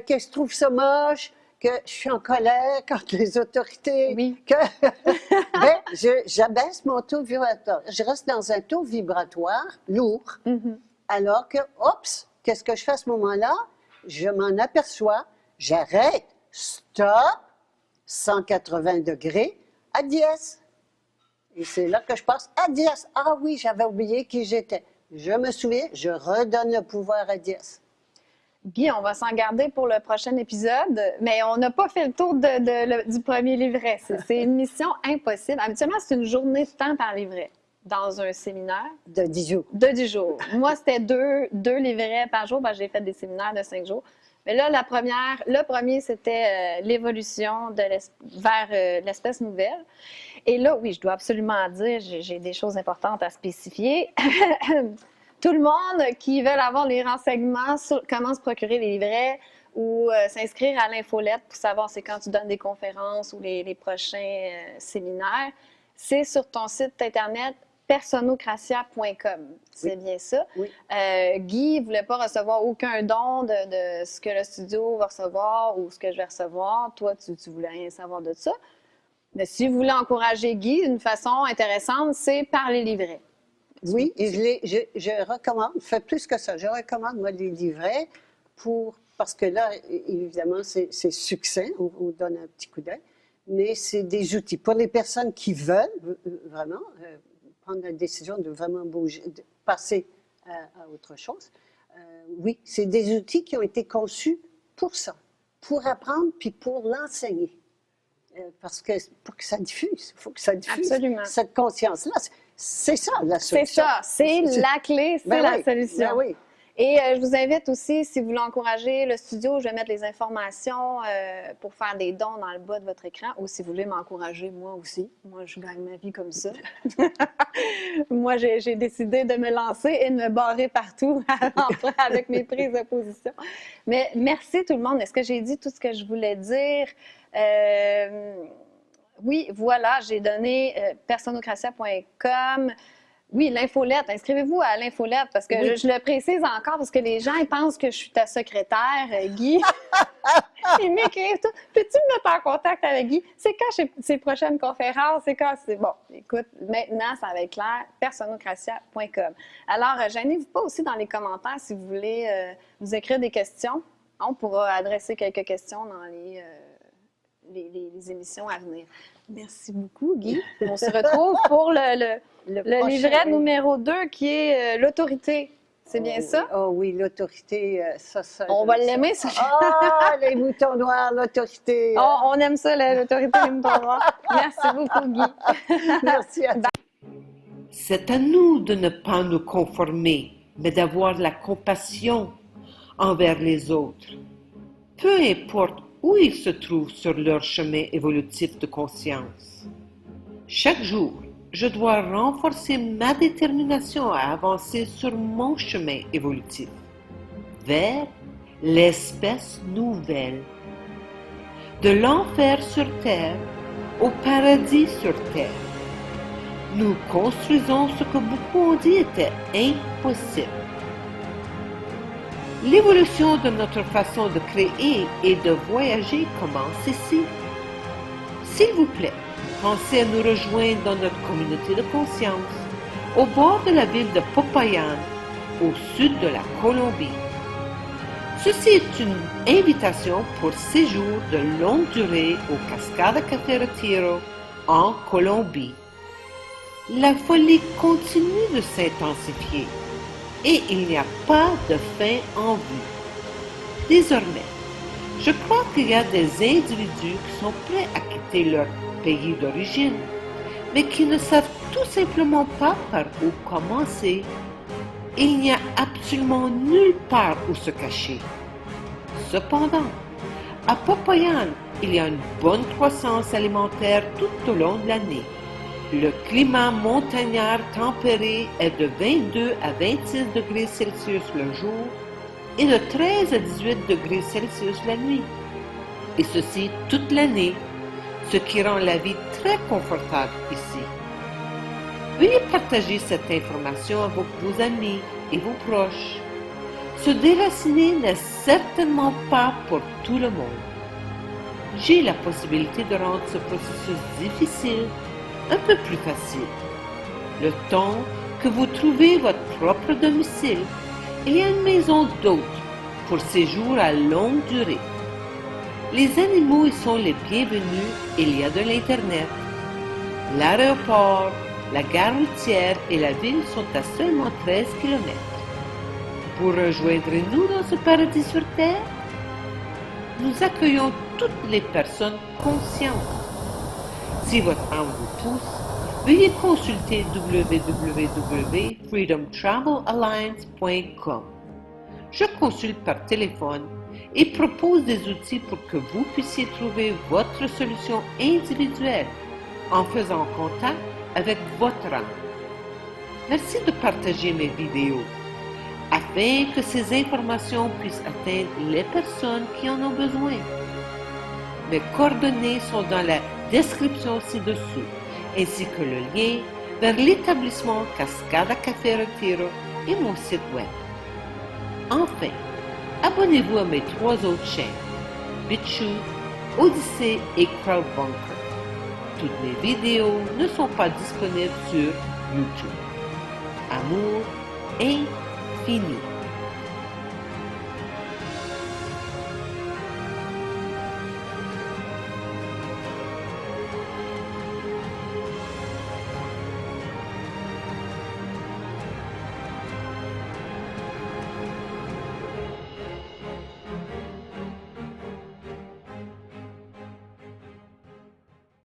que je trouve ça moche, que je suis en colère contre les autorités, j'abaisse mon taux vibratoire. Je reste dans un taux vibratoire lourd, alors que, oups, qu'est-ce que je fais à ce moment-là? Je m'en aperçois, j'arrête, stop, 180 degrés, à dièse. Et c'est là que je passe à dièse. Ah oui, j'avais oublié qui j'étais. Je me souviens, je redonne le pouvoir à dièse. Guy, on va s'en garder pour le prochain épisode, mais on n'a pas fait le tour du premier livret. C'est une mission impossible. Habituellement, c'est une journée de temps par livret dans un séminaire. De 10 jours. De 10 jours. Moi, c'était deux livrets par jour. J'ai fait des séminaires de 5 jours. Mais là, le premier, c'était l'évolution vers l'espèce nouvelle. Et là, oui, je dois absolument dire, j'ai des choses importantes à spécifier. tout le monde qui veut avoir les renseignements sur comment se procurer les livrets ou s'inscrire à l'infolette pour savoir c'est quand tu donnes des conférences ou les prochains séminaires, c'est sur ton site internet personocratia.com. C'est bien ça. Oui. Guy ne voulait pas recevoir aucun don de ce que le studio va recevoir ou ce que je vais recevoir. Toi, tu ne voulais rien savoir de ça. Mais si vous voulez encourager Guy d'une façon intéressante, c'est par les livrets. Oui, et je recommande, fais plus que ça, je recommande, moi, les livrets parce que là, évidemment, c'est succinct, on donne un petit coup d'œil, mais c'est des outils. Pour les personnes qui veulent vraiment prendre la décision de vraiment bouger, de passer à autre chose, oui, c'est des outils qui ont été conçus pour ça, pour apprendre puis pour l'enseigner. Parce que pour que ça diffuse, il faut que ça diffuse. Absolument. Cette conscience-là. C'est ça la solution. C'est ça, c'est la clé, c'est la solution. Ben oui. Et je vous invite aussi, si vous voulez encourager le studio, je vais mettre les informations pour faire des dons dans le bas de votre écran, ou si vous voulez m'encourager, moi aussi. Moi, je gagne ma vie comme ça. Moi, j'ai décidé de me lancer et de me barrer partout avec mes prises de position. Mais merci tout le monde. Est-ce que j'ai dit tout ce que je voulais dire? Oui, voilà, j'ai donné personocratia.com. Oui, l'infolette. Inscrivez-vous à l'infolette parce que je le précise encore parce que les gens ils pensent que je suis ta secrétaire, Guy. Ils m'écrivent tout. Peux-tu me mettre en contact avec Guy? C'est quand ses prochaines conférences? C'est quand c'est bon. Écoute, maintenant, ça va être clair. Personocratia.com. Alors, gênez-vous pas aussi dans les commentaires si vous voulez vous écrire des questions. On pourra adresser quelques questions dans les émissions à venir. Merci beaucoup, Guy. On se retrouve pour le livret numéro 2 qui est l'autorité. C'est bien ça? Oh oui, l'autorité, ça. On va l'aimer, ça. Ah, les moutons noirs, l'autorité. Oh, on aime ça, l'autorité des moutons noirs. Merci beaucoup, Guy. Merci à toi. C'est à nous de ne pas nous conformer, mais d'avoir la compassion envers les autres. Peu importe où ils se trouvent sur leur chemin évolutif de conscience. Chaque jour, je dois renforcer ma détermination à avancer sur mon chemin évolutif vers l'espèce nouvelle. De l'enfer sur terre au paradis sur terre. Nous construisons ce que beaucoup ont dit était impossible. L'évolution de notre façon de créer et de voyager commence ici. S'il vous plaît, pensez à nous rejoindre dans notre communauté de conscience, au bord de la ville de Popayan, au sud de la Colombie. Ceci est une invitation pour séjour de longue durée au Cascada Café Retiro, en Colombie. La folie continue de s'intensifier. Et il n'y a pas de fin en vue. Désormais, je crois qu'il y a des individus qui sont prêts à quitter leur pays d'origine, mais qui ne savent tout simplement pas par où commencer. Il n'y a absolument nulle part où se cacher. Cependant, à Popayan, il y a une bonne croissance alimentaire tout au long de l'année. Le climat montagnard tempéré est de 22 à 26 degrés Celsius le jour et de 13 à 18 degrés Celsius la nuit. Et ceci toute l'année, ce qui rend la vie très confortable ici. Veuillez partager cette information avec vos amis et vos proches. Se déraciner n'est certainement pas pour tout le monde. J'ai la possibilité de rendre ce processus difficile un peu plus facile. Le temps que vous trouvez votre propre domicile et une maison d'hôte pour séjour à longue durée. Les animaux y sont les bienvenus et il y a de l'Internet. L'aéroport, la gare routière et la ville sont à seulement 13 km. Vous rejoindrez-nous dans ce paradis sur Terre? Nous accueillons toutes les personnes conscientes. Si votre âme vous pousse, veuillez consulter www.freedomtravelalliance.com. Je consulte par téléphone et propose des outils pour que vous puissiez trouver votre solution individuelle en faisant contact avec votre âme. Merci de partager mes vidéos afin que ces informations puissent atteindre les personnes qui en ont besoin. Mes coordonnées sont dans la description ci-dessous, ainsi que le lien vers l'établissement Cascada Café Retiro et mon site web. Enfin, abonnez-vous à mes 3 autres chaînes, BitChute, Odyssey et Crowdbunker. Toutes mes vidéos ne sont pas disponibles sur YouTube. Amour infini.